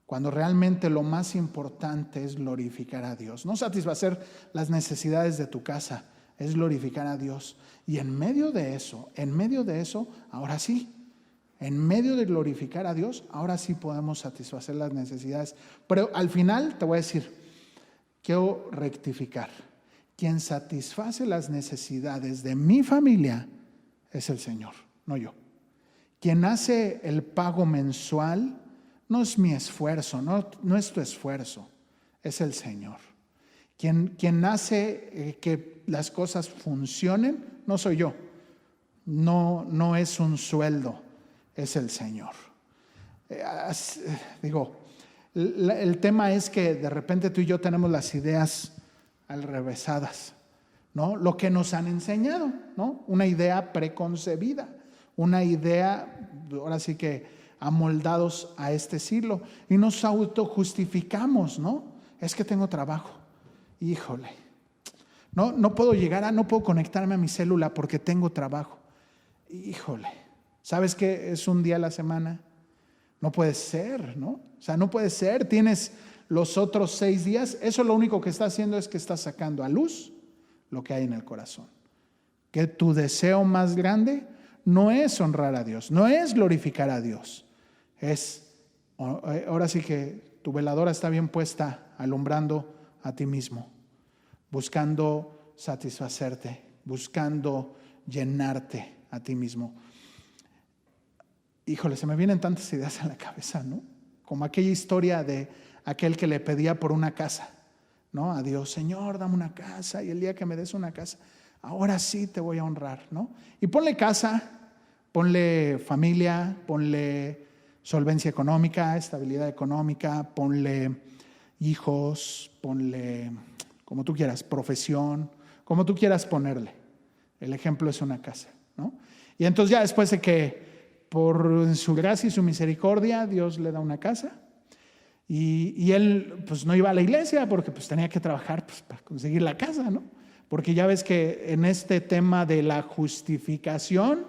cuando realmente lo más importante es glorificar a Dios. No satisfacer las necesidades de tu casa, es glorificar a Dios. Y en medio de eso, ahora sí, en medio de glorificar a Dios, ahora sí podemos satisfacer las necesidades. Pero al final te voy a decir, quiero rectificar: quien satisface las necesidades de mi familia es el Señor, no yo. Quien hace el pago mensual no es mi esfuerzo, no es tu esfuerzo, es el Señor. Quien hace que las cosas funcionen no soy yo, no es un sueldo, es el Señor. El tema es que de repente tú y yo tenemos las ideas alrevesadas, ¿no? Lo que nos han enseñado, ¿no? Una idea preconcebida, una idea, ahora sí que amoldados a este siglo, y nos autojustificamos, ¿no? Es que tengo trabajo, híjole, no puedo conectarme a mi célula porque tengo trabajo, híjole, ¿sabes qué? Es un día a la semana, no puede ser, ¿no? O sea, no puede ser. Tienes los otros 6 días, eso lo único que está haciendo es que está sacando a luz lo que hay en el corazón, que tu deseo más grande no es honrar a Dios, no es glorificar a Dios, ahora sí que tu veladora está bien puesta, alumbrando a ti mismo, buscando satisfacerte, buscando llenarte a ti mismo. Híjole, se me vienen tantas ideas a la cabeza, ¿no? Como aquella historia de aquel que le pedía por una casa, ¿no? A Dios: Señor, dame una casa, y el día que me des una casa, ahora sí te voy a honrar, ¿no? Y ponle casa, ponle familia, ponle solvencia económica, estabilidad económica, ponle hijos, ponle como tú quieras, profesión, como tú quieras ponerle. El ejemplo es una casa, ¿no? Y entonces ya después de que por su gracia y su misericordia Dios le da una casa y él pues no iba a la iglesia porque pues tenía que trabajar pues, para conseguir la casa, ¿no? Porque ya ves que en este tema de la justificación,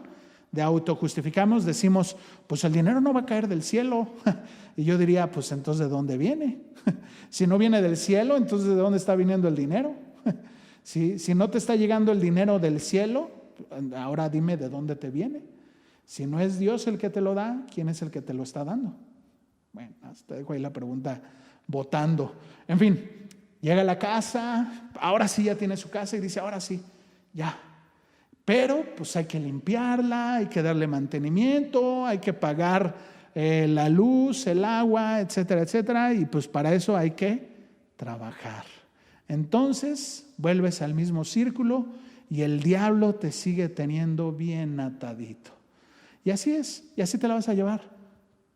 de autojustificamos, decimos, pues el dinero no va a caer del cielo. Y yo diría, pues entonces ¿de dónde viene? Si no viene del cielo, entonces ¿de dónde está viniendo el dinero? Si no te está llegando el dinero del cielo, ahora dime de dónde te viene. Si no es Dios el que te lo da, ¿quién es el que te lo está dando? Bueno, te dejo ahí la pregunta votando. En fin, llega a la casa, ahora sí ya tiene su casa y dice, ahora sí, ya. Pero pues hay que limpiarla, hay que darle mantenimiento, hay que pagar la luz, el agua, etcétera, etcétera. Y pues para eso hay que trabajar. Entonces vuelves al mismo círculo y el diablo te sigue teniendo bien atadito. Y así es, y así te la vas a llevar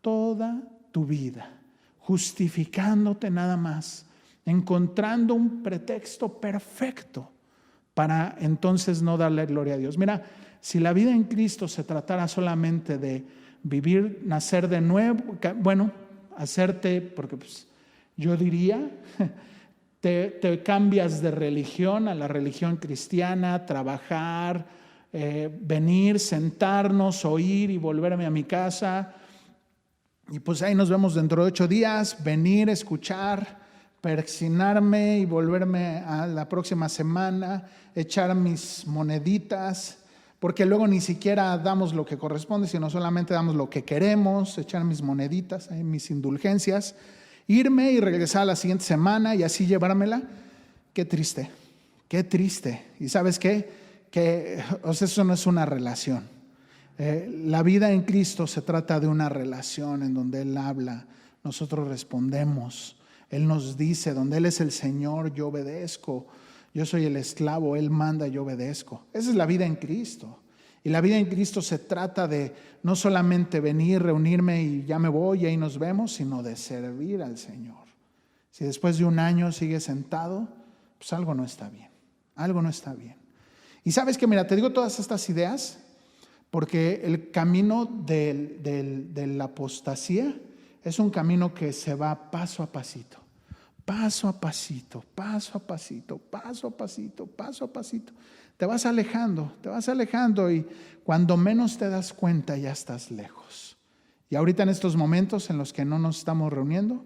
toda tu vida, justificándote nada más, encontrando un pretexto perfecto para entonces no darle gloria a Dios. Mira, si la vida en Cristo se tratara solamente de vivir, nacer de nuevo, bueno, hacerte, porque pues, yo diría, te cambias de religión a la religión cristiana, trabajar, venir, sentarnos, oír y volverme a mi casa. Y pues ahí nos vemos dentro de 8 días, venir, escuchar, persignarme y volverme a la próxima semana, echar mis moneditas, porque luego ni siquiera damos lo que corresponde, sino solamente damos lo que queremos, echar mis moneditas, mis indulgencias, irme y regresar a la siguiente semana y así llevármela. Qué triste, qué triste. ¿Y sabes qué? O sea, eso no es una relación. La vida en Cristo se trata de una relación en donde Él habla, nosotros respondemos. Él nos dice, donde Él es el Señor, yo obedezco. Yo soy el esclavo, Él manda, yo obedezco. Esa es la vida en Cristo. Y la vida en Cristo se trata de no solamente venir, reunirme y ya me voy y ahí nos vemos, sino de servir al Señor. Si después de 1 año sigues sentado, pues algo no está bien. Algo no está bien. Y sabes que, mira, te digo todas estas ideas porque el camino de la apostasía es un camino que se va paso a pasito. Paso a pasito, paso a pasito, paso a pasito, paso a pasito. Te vas alejando y cuando menos te das cuenta ya estás lejos. Y ahorita en estos momentos en los que no nos estamos reuniendo,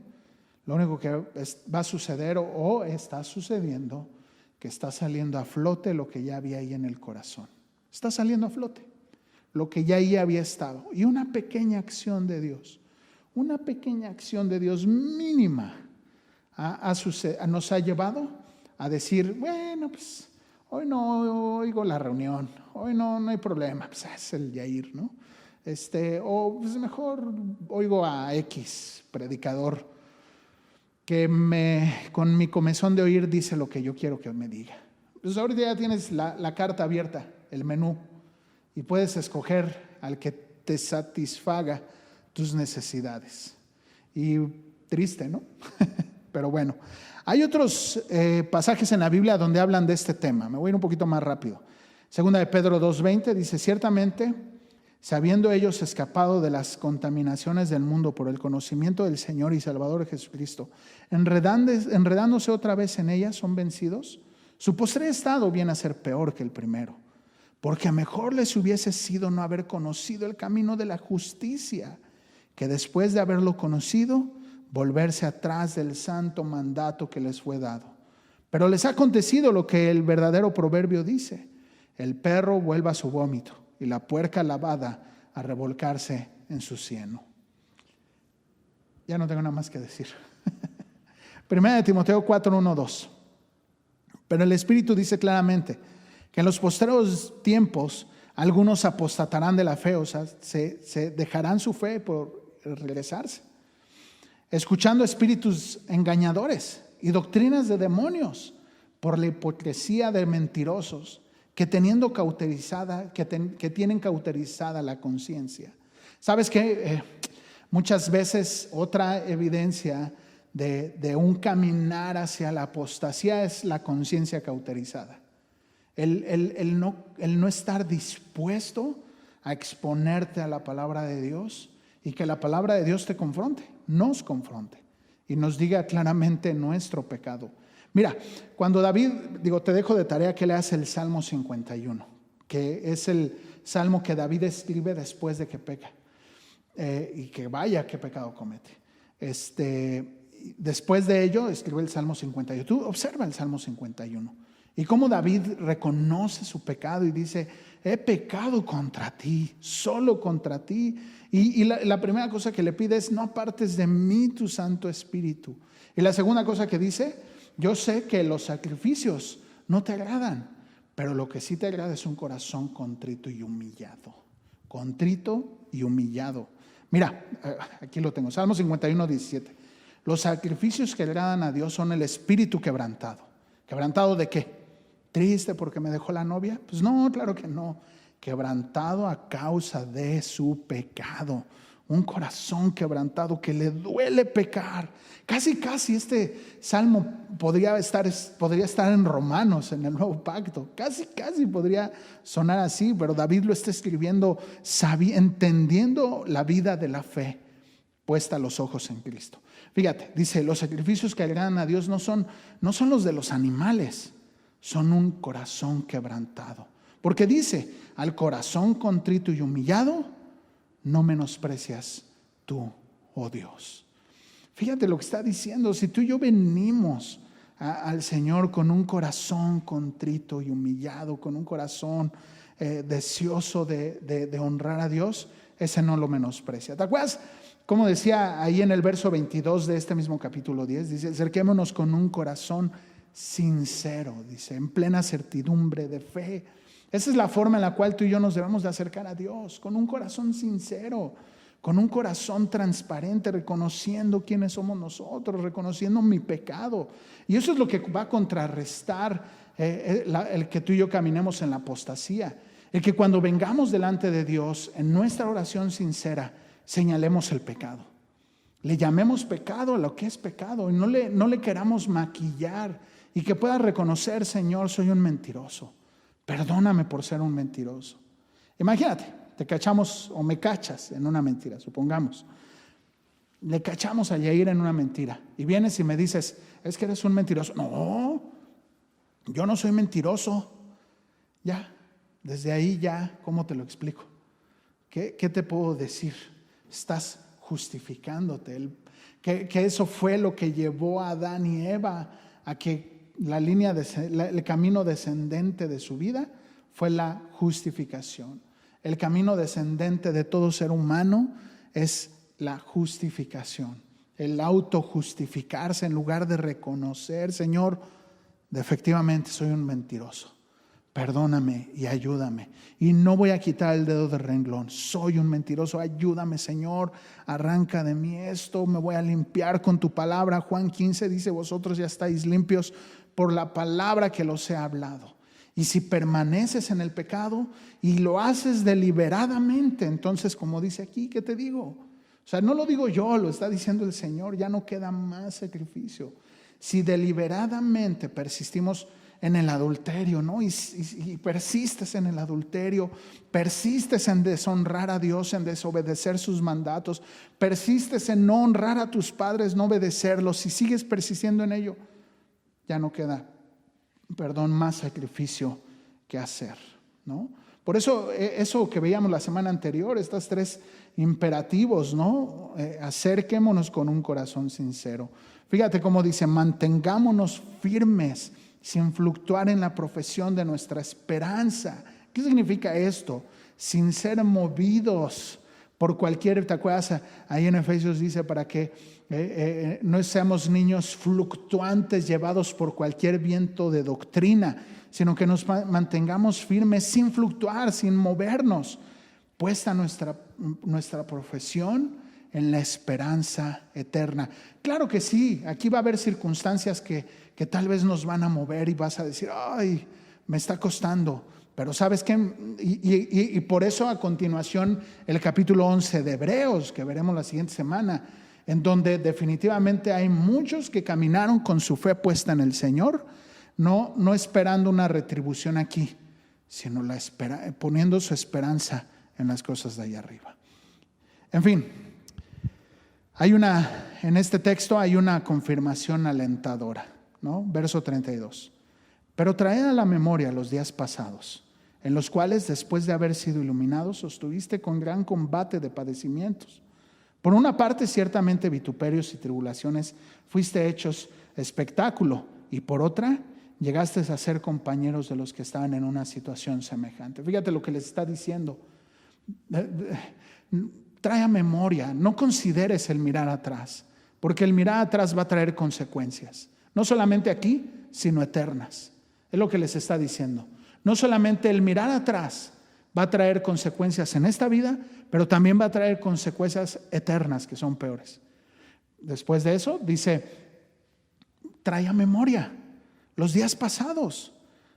lo único que va a suceder o está sucediendo, que está saliendo a flote lo que ya había ahí en el corazón. Está saliendo a flote lo que ya ahí había estado. Y una pequeña acción de Dios, mínima, nos ha llevado a decir, bueno, pues hoy no oigo la reunión, hoy no hay problema, pues es el Yair, ¿no? O pues mejor oigo a X predicador que con mi comezón de oír dice lo que yo quiero que me diga. Pues ahorita ya tienes la carta abierta, el menú, y puedes escoger al que te satisfaga tus necesidades. Y triste, ¿no? Pero bueno, hay otros pasajes en la Biblia donde hablan de este tema. Me voy a ir un poquito más rápido. Segunda de Pedro 2:20 dice, ciertamente, sabiendo ellos escapado de las contaminaciones del mundo por el conocimiento del Señor y Salvador Jesucristo, enredándose otra vez en ellas, son vencidos. Su postrer estado viene a ser peor que el primero, porque mejor les hubiese sido no haber conocido el camino de la justicia, que después de haberlo conocido, volverse atrás del santo mandato que les fue dado. Pero les ha acontecido lo que el verdadero proverbio dice: el perro vuelve a su vómito y la puerca lavada a revolcarse en su cieno. Ya no tengo nada más que decir. Primera de Timoteo 4:1-2. Pero el Espíritu dice claramente que en los postreros tiempos algunos apostatarán de la fe, o sea, se dejarán su fe por regresarse, escuchando espíritus engañadores y doctrinas de demonios por la hipocresía de mentirosos que tienen cauterizada la conciencia. ¿Sabes qué? Muchas veces otra evidencia de un caminar hacia la apostasía es la conciencia cauterizada. El no estar dispuesto a exponerte a la palabra de Dios y que la palabra de Dios te confronte, nos confronte y nos diga claramente nuestro pecado. Mira, cuando David, te dejo de tarea que leas el Salmo 51, que es el salmo que David escribe después de que peca. Y que vaya qué pecado comete. Después de ello escribe el Salmo 51. Tú observa el Salmo 51 y cómo David reconoce su pecado y dice: he pecado contra ti, solo contra ti. Y la primera cosa que le pide es: no apartes de mí tu Santo Espíritu. Y la segunda cosa que dice: yo sé que los sacrificios no te agradan, pero lo que sí te agrada es un corazón contrito y humillado. Contrito y humillado. Mira, aquí lo tengo, Salmo 51, 17. Los sacrificios que agradan a Dios son el espíritu quebrantado. ¿Quebrantado de qué? ¿Triste porque me dejó la novia? Pues no, claro que no. Quebrantado a causa de su pecado. Un corazón quebrantado que le duele pecar. Casi este salmo podría estar en Romanos, en el Nuevo Pacto. Casi podría sonar así, pero David lo está escribiendo entendiendo la vida de la fe puesta los ojos en Cristo. Fíjate, dice: los sacrificios que agradan a Dios no son los de los animales, son un corazón quebrantado. Porque dice: al corazón contrito y humillado no menosprecias tú, oh Dios. Fíjate lo que está diciendo. Si tú y yo venimos al Señor con un corazón contrito y humillado, con un corazón deseoso de honrar a Dios, ese no lo menosprecia. ¿Te acuerdas? Como decía ahí en el verso 22 de este mismo capítulo 10, dice: acerquémonos con un corazón sincero, dice, en plena certidumbre de fe. Esa es la forma en la cual tú y yo nos debemos de acercar a Dios, con un corazón sincero, con un corazón transparente, reconociendo quiénes somos nosotros, reconociendo mi pecado. Y eso es lo que va a contrarrestar el que tú y yo caminemos en la apostasía. El que cuando vengamos delante de Dios, en nuestra oración sincera, señalemos el pecado. Le llamemos pecado a lo que es pecado y no le queramos maquillar, y que pueda reconocer: Señor, soy un mentiroso. Perdóname por ser un mentiroso. Imagínate, te cachamos o me cachas en una mentira, supongamos. Le cachamos a Yair en una mentira y vienes y me dices: es que eres un mentiroso. No, yo no soy mentiroso. Ya, desde ahí ya, ¿cómo te lo explico? ¿Qué te puedo decir? Estás justificándote. Que eso fue lo que llevó a Adán y Eva a que el camino descendente de su vida fue la justificación. El camino descendente de todo ser humano es la justificación, el autojustificarse en lugar de reconocer: Señor, efectivamente soy un mentiroso, perdóname y ayúdame, y no voy a quitar el dedo del renglón, soy un mentiroso, ayúdame, Señor, arranca de mí esto, me voy a limpiar con tu palabra. Juan 15 dice: vosotros ya estáis limpios por la palabra que los he hablado. Y si permaneces en el pecado y lo haces deliberadamente, entonces, como dice aquí, ¿qué te digo? O sea, no lo digo yo, lo está diciendo el Señor, ya no queda más sacrificio. Si deliberadamente persistimos en el adulterio, ¿no? Y persistes en el adulterio, persistes en deshonrar a Dios, en desobedecer sus mandatos, persistes en no honrar a tus padres, no obedecerlos, si sigues persistiendo en ello, ya no queda, más sacrificio que hacer, ¿no? Por eso, eso que veíamos la semana anterior, estos 3 imperativos, ¿no? Acerquémonos con un corazón sincero. Fíjate cómo dice: mantengámonos firmes sin fluctuar en la profesión de nuestra esperanza. ¿Qué significa esto? Sin ser movidos por cualquier, ¿te acuerdas? Ahí en Efesios dice: para que no seamos niños fluctuantes llevados por cualquier viento de doctrina, sino que nos mantengamos firmes sin fluctuar, sin movernos, puesta nuestra profesión en la esperanza eterna. Claro que sí, aquí va a haber circunstancias que tal vez nos van a mover y vas a decir: ay, me está costando. Pero ¿sabes qué? Y por eso a continuación el capítulo 11 de Hebreos, que veremos la siguiente semana, en donde definitivamente hay muchos que caminaron con su fe puesta en el Señor, no esperando una retribución aquí, sino poniendo su esperanza en las cosas de allá arriba. En fin, en este texto hay una confirmación alentadora, ¿no? Verso 32. Pero traed a la memoria los días pasados, en los cuales, después de haber sido iluminados, sostuviste con gran combate de padecimientos. Por una parte, ciertamente vituperios y tribulaciones fuiste hechos espectáculo, y por otra, llegaste a ser compañeros de los que estaban en una situación semejante. Fíjate lo que les está diciendo. Trae a memoria, no consideres el mirar atrás, porque el mirar atrás va a traer consecuencias, no solamente aquí, sino eternas. Es lo que les está diciendo. No solamente el mirar atrás va a traer consecuencias en esta vida, pero también va a traer consecuencias eternas que son peores. Después de eso dice, trae a memoria los días pasados,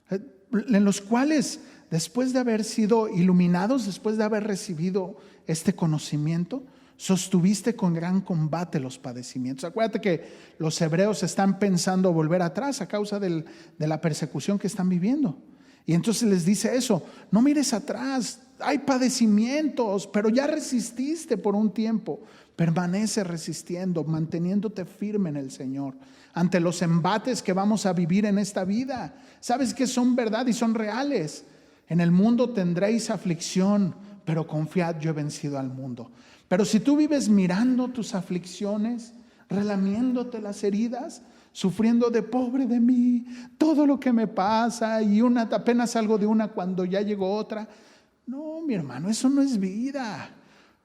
en los cuales, después de haber sido iluminados, después de haber recibido este conocimiento, sostuviste con gran combate los padecimientos. Acuérdate que los hebreos están pensando volver atrás a causa de la persecución que están viviendo. Y entonces les dice eso, no mires atrás, hay padecimientos, pero ya resististe por un tiempo. Permanece resistiendo, manteniéndote firme en el Señor ante los embates que vamos a vivir en esta vida. Sabes que son verdad y son reales. En el mundo tendréis aflicción, pero confiad, yo he vencido al mundo. Pero si tú vives mirando tus aflicciones, relamiéndote las heridas, sufriendo de pobre de mí, todo lo que me pasa, y apenas salgo de una cuando ya llegó otra. No, mi hermano, eso no es vida.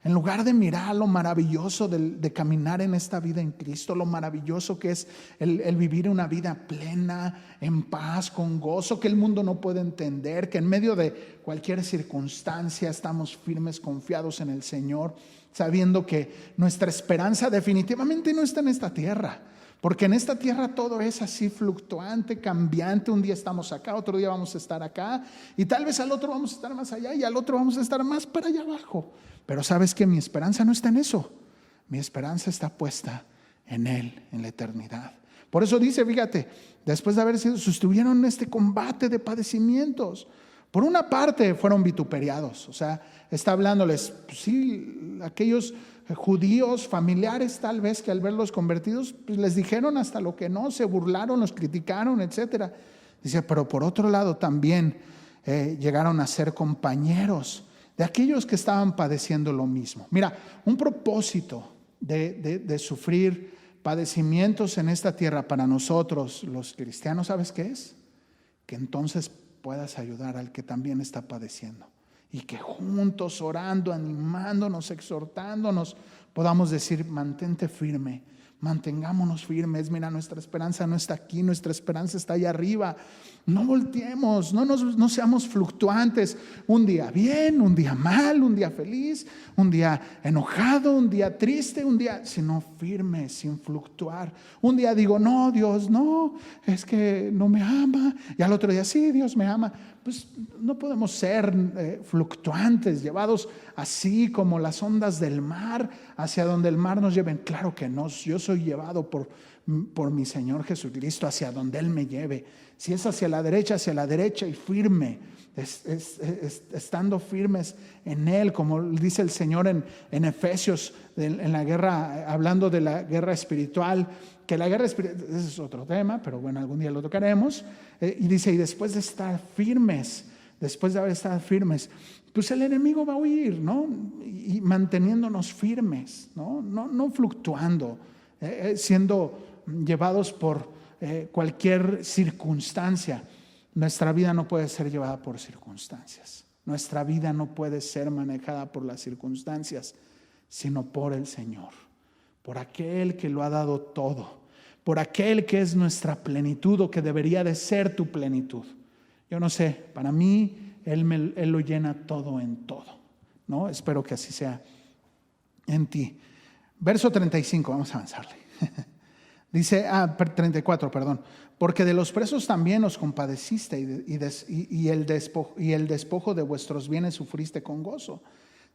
En lugar de mirar lo maravilloso de caminar en esta vida en Cristo, lo maravilloso que es el vivir una vida plena, en paz, con gozo, que el mundo no puede entender, que en medio de cualquier circunstancia estamos firmes, confiados en el Señor, sabiendo que nuestra esperanza definitivamente no está en esta tierra. Porque en esta tierra todo es así fluctuante, cambiante. Un día estamos acá, otro día vamos a estar acá, y tal vez al otro vamos a estar más allá, y al otro vamos a estar más para allá abajo. Pero sabes que mi esperanza no está en eso. Mi esperanza está puesta en Él, en la eternidad. Por eso dice, fíjate, después de haber sido, sostuvieron este combate de padecimientos. Por una parte fueron vituperiados, o sea, está hablándoles, pues sí, aquellos judíos, familiares tal vez, que al verlos convertidos, pues les dijeron hasta lo que no, se burlaron, los criticaron, etcétera. Dice, pero por otro lado también llegaron a ser compañeros de aquellos que estaban padeciendo lo mismo. Mira, un propósito de sufrir padecimientos en esta tierra para nosotros los cristianos, ¿sabes qué es? Que entonces puedas ayudar al que también está padeciendo. Y que juntos, orando, animándonos, exhortándonos, podamos decir, mantente firme, mantengámonos firmes. Mira, nuestra esperanza no está aquí, nuestra esperanza está allá arriba. No volteemos, no seamos fluctuantes. Un día bien, un día mal, un día feliz, un día enojado, un día triste, un día, sino firme, sin fluctuar. Un día digo, no, Dios, no, es que no me ama. Y al otro día, sí, Dios me ama. Pues no podemos ser fluctuantes, llevados así como las ondas del mar, hacia donde el mar nos lleve. Claro que no, yo soy llevado por mi Señor Jesucristo hacia donde Él me lleve. Si es hacia la derecha y firme, estando firmes en Él, como dice el Señor en Efesios, en la guerra, hablando de la guerra espiritual, que la guerra espiritual, ese es otro tema, pero bueno, algún día lo tocaremos. Y dice, y después de estar firmes, después de haber estado firmes, pues el enemigo va a huir, ¿no? Y manteniéndonos firmes, no fluctuando, siendo llevados por cualquier circunstancia. Nuestra vida no puede ser llevada por circunstancias. Nuestra vida no puede ser manejada por las circunstancias, sino por el Señor, por aquel que lo ha dado todo, por aquel que es nuestra plenitud, o que debería de ser tu plenitud. Yo no sé, para mí Él lo llena todo en todo, ¿no? Espero que así sea en ti. Verso 35, vamos a avanzarle. Dice, 34, perdón. Porque de los presos también os compadeciste, y el despojo de vuestros bienes sufriste con gozo,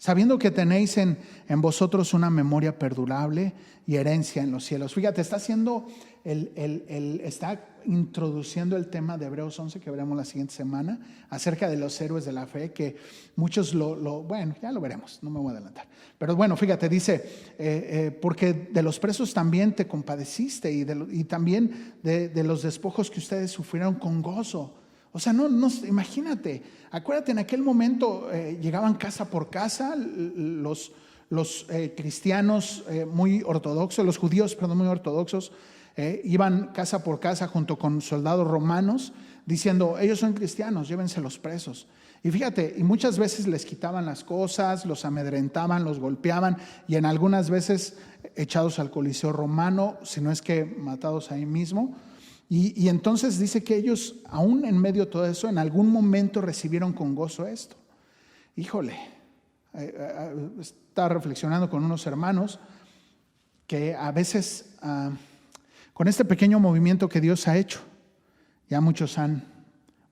sabiendo que tenéis en vosotros una memoria perdurable y herencia en los cielos. Fíjate, está haciendo está introduciendo el tema de Hebreos 11 que veremos la siguiente semana, acerca de los héroes de la fe, que muchos bueno, ya lo veremos, no me voy a adelantar. Pero bueno, fíjate, dice, porque de los presos también te compadeciste y también de los despojos que ustedes sufrieron con gozo. O sea, no, imagínate, acuérdate, en aquel momento llegaban casa por casa los cristianos muy ortodoxos, los judíos, perdón, muy ortodoxos, iban casa por casa junto con soldados romanos diciendo, ellos son cristianos, llévenselos presos. Y fíjate, y muchas veces les quitaban las cosas, los amedrentaban, los golpeaban y en algunas veces echados al Coliseo romano, si no es que matados ahí mismo. Y entonces dice que ellos, aún en medio de todo eso, en algún momento recibieron con gozo esto. Híjole, estaba reflexionando con unos hermanos que a veces, con este pequeño movimiento que Dios ha hecho, ya muchos han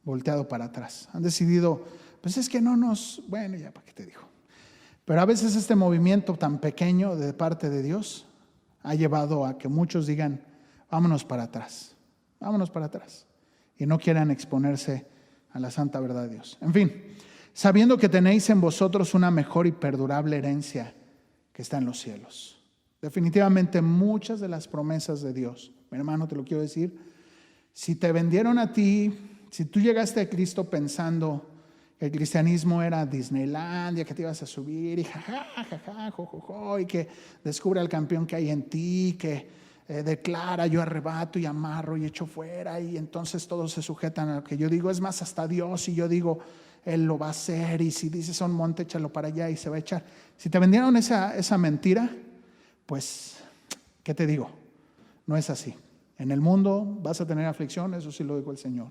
volteado para atrás. Han decidido, pues es que bueno, ya para qué te digo. Pero a veces este movimiento tan pequeño de parte de Dios ha llevado a que muchos digan, vámonos para atrás y no quieran exponerse a la santa verdad de Dios. En fin, sabiendo que tenéis en vosotros una mejor y perdurable herencia que está en los cielos. Definitivamente muchas de las promesas de Dios, mi hermano, te lo quiero decir, si te vendieron a ti, si tú llegaste a Cristo pensando que el cristianismo era Disneylandia, que te ibas a subir y y que descubre al campeón que hay en ti, que declara, yo arrebato y amarro y echo fuera, y entonces todos se sujetan a lo que yo digo. Es más, hasta Dios, y yo digo, Él lo va a hacer, y si dices a un monte, échalo para allá y se va a echar. Si te vendieron esa mentira, pues, ¿qué te digo? No es así. En el mundo vas a tener aflicción, eso sí lo dijo el Señor,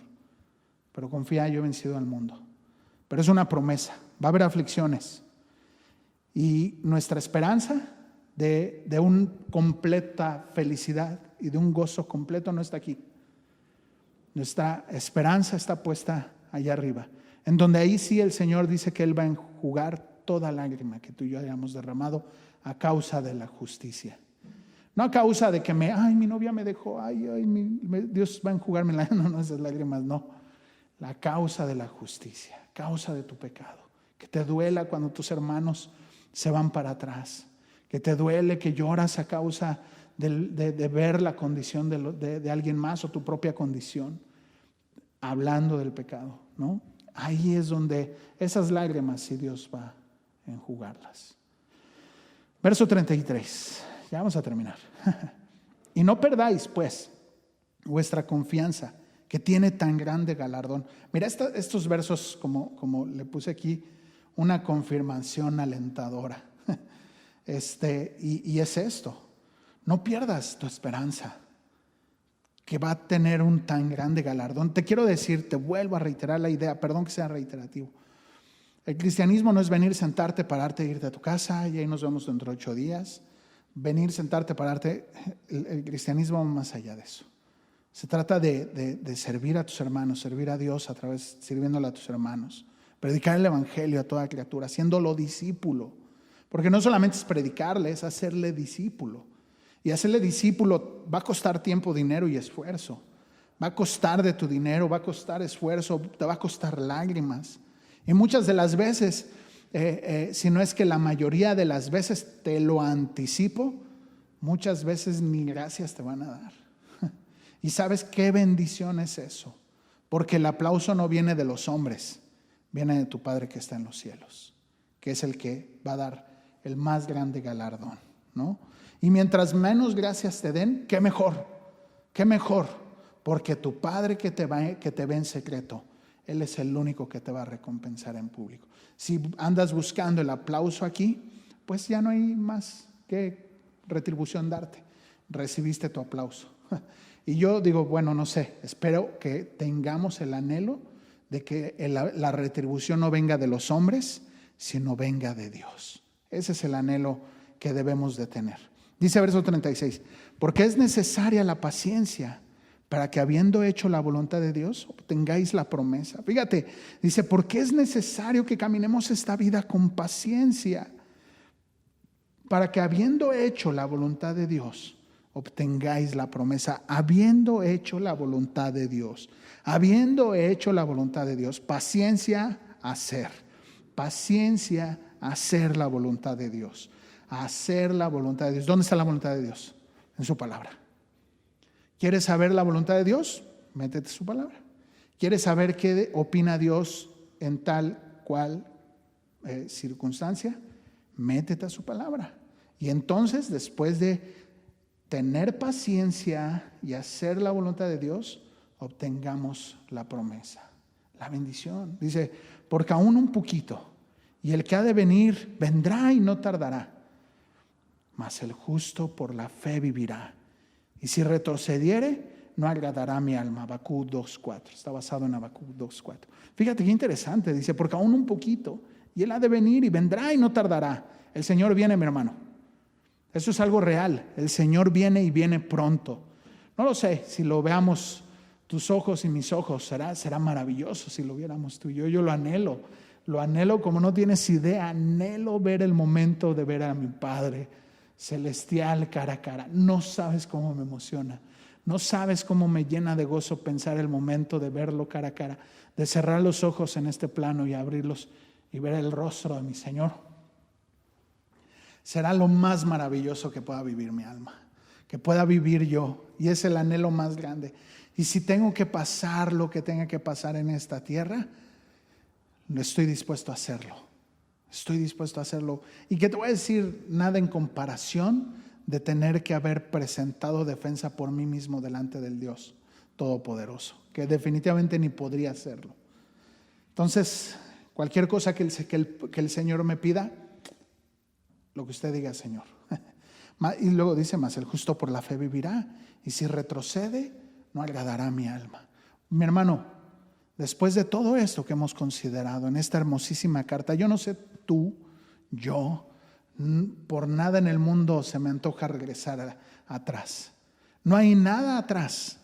pero confía, yo he vencido al mundo. Pero es una promesa, va a haber aflicciones, y nuestra esperanza de una completa felicidad y de un gozo completo no está aquí. Nuestra esperanza está puesta allá arriba, en donde ahí sí el Señor dice que Él va a enjugar toda lágrima que tú y yo hayamos derramado a causa de la justicia. No a causa de que mi novia me dejó, Dios va a enjugarme no, esas lágrimas, no. La causa de la justicia, causa de tu pecado. Que te duela cuando tus hermanos se van para atrás. Que te duele, que lloras a causa de ver la condición de alguien más o tu propia condición, hablando del pecado, ¿no? Ahí es donde esas lágrimas, sí, Dios va a enjugarlas. Verso 33, ya vamos a terminar. Y no perdáis, pues, vuestra confianza, que tiene tan grande galardón. Mira, estos versos, como le puse aquí, una confirmación alentadora. Y es esto, no pierdas tu esperanza, que va a tener un tan grande galardón. Te quiero decir, te vuelvo a reiterar la idea, perdón que sea reiterativo. El cristianismo no es venir, sentarte, pararte e irte a tu casa y ahí nos vemos dentro de 8 días. Venir, sentarte, pararte, el cristianismo va más allá de eso. Se trata de servir a tus hermanos, servir a Dios sirviéndole a tus hermanos, predicar el evangelio a toda criatura, haciéndolo discípulo. Porque no solamente es predicarle, es hacerle discípulo. Y hacerle discípulo va a costar tiempo, dinero y esfuerzo. Va a costar de tu dinero, va a costar esfuerzo, te va a costar lágrimas. Y muchas de las veces, si no es que la mayoría de las veces, te lo anticipo, muchas veces ni gracias te van a dar. Y ¿sabes qué bendición es eso? Porque el aplauso no viene de los hombres, viene de tu Padre que está en los cielos, que es el que va a dar el más grande galardón, ¿no? Y mientras menos gracias te den, qué mejor, porque tu Padre que te ve en secreto, Él es el único que te va a recompensar en público. Si andas buscando el aplauso aquí, pues ya no hay más que retribución darte. Recibiste tu aplauso. Y yo digo, bueno, no sé, espero que tengamos el anhelo de que la retribución no venga de los hombres, sino venga de Dios. Ese es el anhelo que debemos de tener. Dice verso 36, porque es necesaria la paciencia para que habiendo hecho la voluntad de Dios, obtengáis la promesa. Fíjate, dice, porque es necesario que caminemos esta vida con paciencia, para que habiendo hecho la voluntad de Dios, obtengáis la promesa. Habiendo hecho la voluntad de Dios, habiendo hecho la voluntad de Dios, paciencia, hacer. Paciencia, hacer la voluntad de Dios. Hacer la voluntad de Dios. ¿Dónde está la voluntad de Dios? En su palabra. ¿Quieres saber la voluntad de Dios? Métete su palabra. ¿Quieres saber qué opina Dios en tal cual circunstancia? Métete a su palabra. Y entonces, después de tener paciencia y hacer la voluntad de Dios, obtengamos la promesa, la bendición. Dice, porque aún un poquito, y el que ha de venir, vendrá y no tardará. Mas el justo por la fe vivirá. Y si retrocediere, no agradará mi alma. Habacuc 2:4. Está basado en Habacuc 2:4. Fíjate qué interesante. Dice, porque aún un poquito, y él ha de venir y vendrá y no tardará. El Señor viene, mi hermano. Eso es algo real. El Señor viene y viene pronto. No lo sé, si lo veamos tus ojos y mis ojos, será maravilloso si lo viéramos tú y yo. Yo lo anhelo como no tienes idea. Anhelo ver el momento de ver a mi Padre celestial cara a cara. No sabes cómo me emociona. No sabes cómo me llena de gozo pensar el momento de verlo cara a cara, de cerrar los ojos en este plano y abrirlos y ver el rostro de mi Señor. Será lo más maravilloso que pueda vivir mi alma, que pueda vivir yo, y es el anhelo más grande. Y si tengo que pasar lo que tenga que pasar en esta tierra, estoy dispuesto a hacerlo. Estoy dispuesto a hacerlo. Y que te voy a decir, nada en comparación de tener que haber presentado defensa por mí mismo delante del Dios Todopoderoso, que definitivamente ni podría hacerlo. Entonces, cualquier cosa que el Señor me pida, lo que usted diga, Señor. Y luego dice, más el justo por la fe vivirá, y si retrocede, no agradará mi alma. Mi hermano, después de todo esto que hemos considerado en esta hermosísima carta, yo no sé tú, yo, por nada en el mundo se me antoja regresar atrás. No hay nada atrás,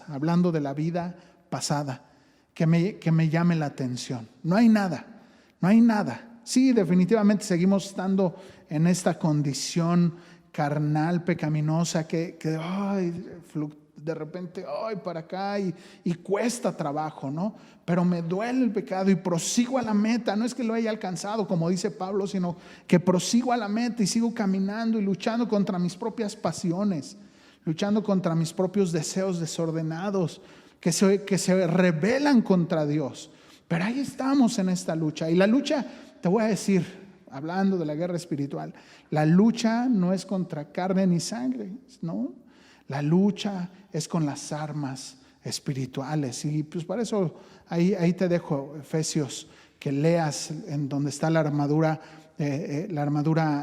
hablando de la vida pasada, que me llame la atención. No hay nada. Sí, definitivamente seguimos estando en esta condición carnal, pecaminosa, que de repente, para acá y cuesta trabajo, ¿no? Pero me duele el pecado y prosigo a la meta. No es que lo haya alcanzado, como dice Pablo, sino que prosigo a la meta y sigo caminando y luchando contra mis propias pasiones, luchando contra mis propios deseos desordenados que se rebelan contra Dios. Pero ahí estamos en esta lucha. Y la lucha, te voy a decir, hablando de la guerra espiritual, la lucha no es contra carne ni sangre, ¿no? La lucha es con las armas espirituales. Y pues para eso ahí te dejo Efesios, que leas en donde está la armadura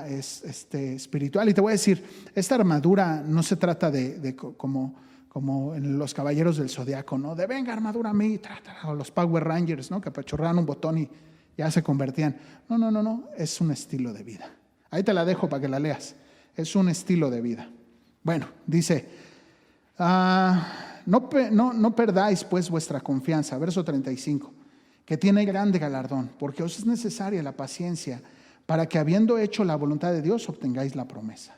espiritual. Y te voy a decir, esta armadura no se trata de como en los caballeros del zodiaco, ¿no? De venga armadura a mí, o los Power Rangers, ¿no? Que apachurraban un botón y ya se convertían. No, es un estilo de vida. Ahí te la dejo para que la leas. Es un estilo de vida. Bueno, dice, no perdáis pues vuestra confianza, verso 35, que tiene grande galardón, porque os es necesaria la paciencia, para que habiendo hecho la voluntad de Dios, obtengáis la promesa.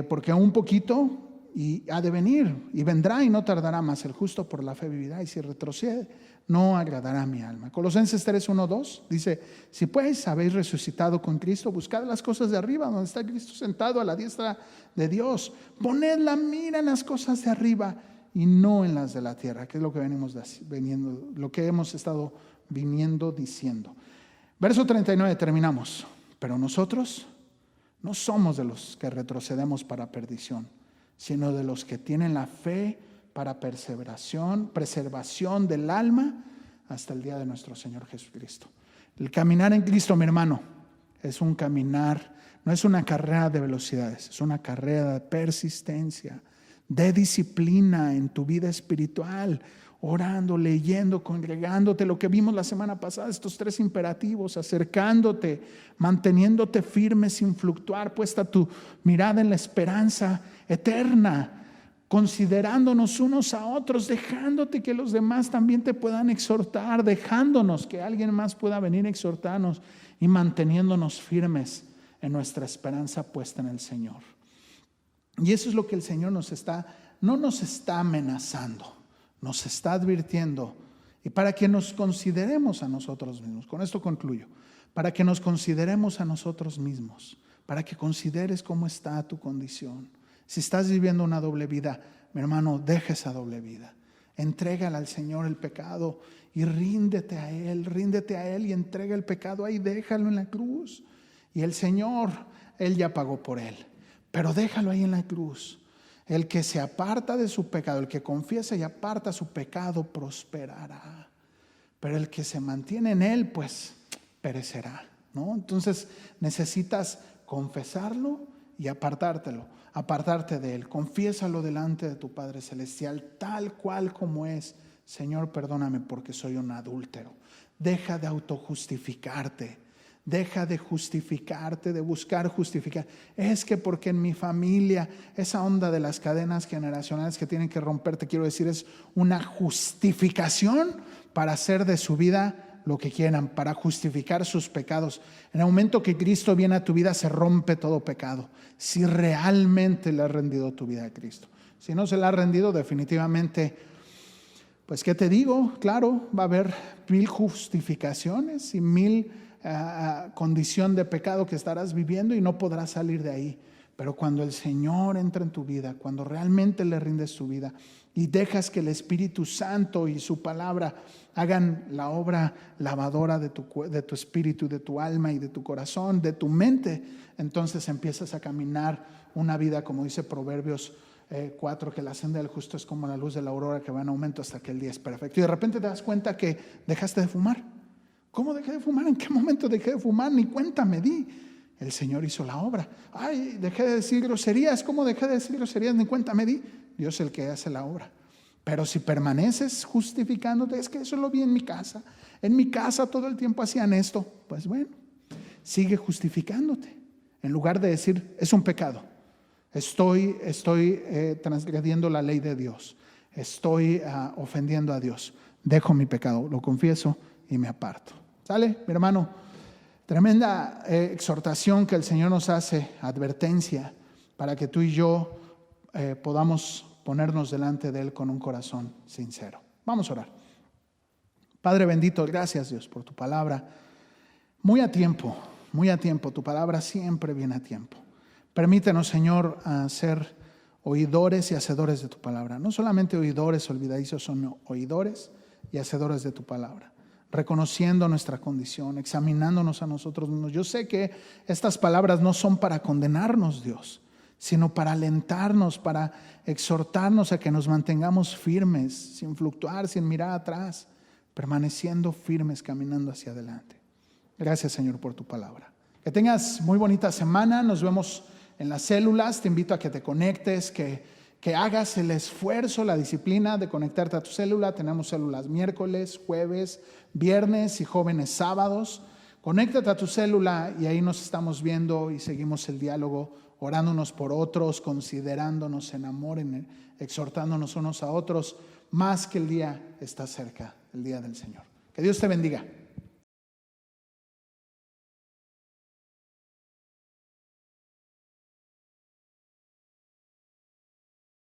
Porque un poquito y ha de venir, y vendrá y no tardará más, el justo por la fe vivirá, y si retrocede, no agradará mi alma. Colosenses 3:1-2 dice, si pues habéis resucitado con Cristo, buscad las cosas de arriba, donde está Cristo sentado a la diestra de Dios. Poned la mira en las cosas de arriba y no en las de la tierra, que es lo que hemos estado viniendo diciendo. Verso 39, terminamos. Pero nosotros no somos de los que retrocedemos para perdición, sino de los que tienen la fe para preservación del alma hasta el día de nuestro Señor Jesucristo. El caminar en Cristo, mi hermano, es un caminar, no es una carrera de velocidades, es una carrera de persistencia, de disciplina en tu vida espiritual, orando, leyendo, congregándote, lo que vimos la semana pasada, estos 3 imperativos, acercándote, manteniéndote firme sin fluctuar, puesta tu mirada en la esperanza eterna, considerándonos unos a otros, dejándote que los demás también te puedan exhortar, dejándonos que alguien más pueda venir a exhortarnos y manteniéndonos firmes en nuestra esperanza puesta en el Señor. Y eso es lo que el Señor no nos está amenazando, nos está advirtiendo, y para que nos consideremos a nosotros mismos. Con esto concluyo. Para que nos consideremos a nosotros mismos, para que consideres cómo está tu condición. Si estás viviendo una doble vida, mi hermano, deja esa doble vida. Entrégale al Señor el pecado y ríndete a Él y entrega el pecado ahí, déjalo en la cruz. Y el Señor, Él ya pagó por él, pero déjalo ahí en la cruz. El que se aparta de su pecado, el que confiesa y aparta su pecado, prosperará. Pero el que se mantiene en Él, pues perecerá, ¿no? Entonces necesitas confesarlo y apartarte de Él. Confiésalo delante de tu Padre Celestial, tal cual como es. Señor, perdóname porque soy un adúltero. Deja de autojustificarte. Deja de justificarte, de buscar justificar. Es que porque en mi familia, esa onda de las cadenas generacionales que tienen que romper, te quiero decir, es una justificación para hacer de su vida lo que quieran, para justificar sus pecados. En el momento que Cristo viene a tu vida, se rompe todo pecado. Si realmente le has rendido tu vida a Cristo. Si no se la has rendido, definitivamente, pues ¿qué te digo? Claro, va a haber 1000 justificaciones y 1000 condición de pecado que estarás viviendo y no podrás salir de ahí. Pero cuando el Señor entra en tu vida, cuando realmente le rindes tu vida y dejas que el Espíritu Santo y su palabra hagan la obra lavadora de tu espíritu, de tu alma y de tu corazón, de tu mente, entonces empiezas a caminar una vida, como dice Proverbios 4, que la senda del justo es como la luz de la aurora que va en aumento hasta que el día es perfecto. Y de repente te das cuenta que dejaste de fumar. ¿Cómo dejé de fumar? ¿En qué momento dejé de fumar? Ni cuenta me di. El Señor hizo la obra. Ay, dejé de decir groserías. ¿Cómo dejé de decir groserías? Ni cuenta me di. Dios es el que hace la obra. Pero si permaneces justificándote, es que eso lo vi en mi casa. En mi casa todo el tiempo hacían esto. Pues bueno, sigue justificándote. En lugar de decir, es un pecado. Estoy transgrediendo la ley de Dios. Estoy ofendiendo a Dios. Dejo mi pecado, lo confieso y me aparto. ¿Sale, mi hermano? Tremenda exhortación que el Señor nos hace, advertencia, para que tú y yo podamos ponernos delante de Él con un corazón sincero. Vamos a orar. Padre bendito, gracias Dios por tu palabra. Muy a tiempo, tu palabra siempre viene a tiempo. Permítenos, Señor, a ser oidores y hacedores de tu palabra. No solamente oidores olvidadizos, son oidores y hacedores de tu palabra. Reconociendo nuestra condición, examinándonos a nosotros mismos. Yo sé que estas palabras no son para condenarnos, Dios, sino para alentarnos, para exhortarnos a que nos mantengamos firmes, sin fluctuar, sin mirar atrás, permaneciendo firmes, caminando hacia adelante. Gracias, Señor, por tu palabra. Que tengas muy bonita semana. Nos vemos en las células. Te invito a que te conectes, que hagas el esfuerzo, la disciplina de conectarte a tu célula. Tenemos células miércoles, jueves, viernes y jóvenes sábados. Conéctate a tu célula y ahí nos estamos viendo y seguimos el diálogo, orándonos por otros, considerándonos en amor, exhortándonos unos a otros, más que el día está cerca, el día del Señor. Que Dios te bendiga.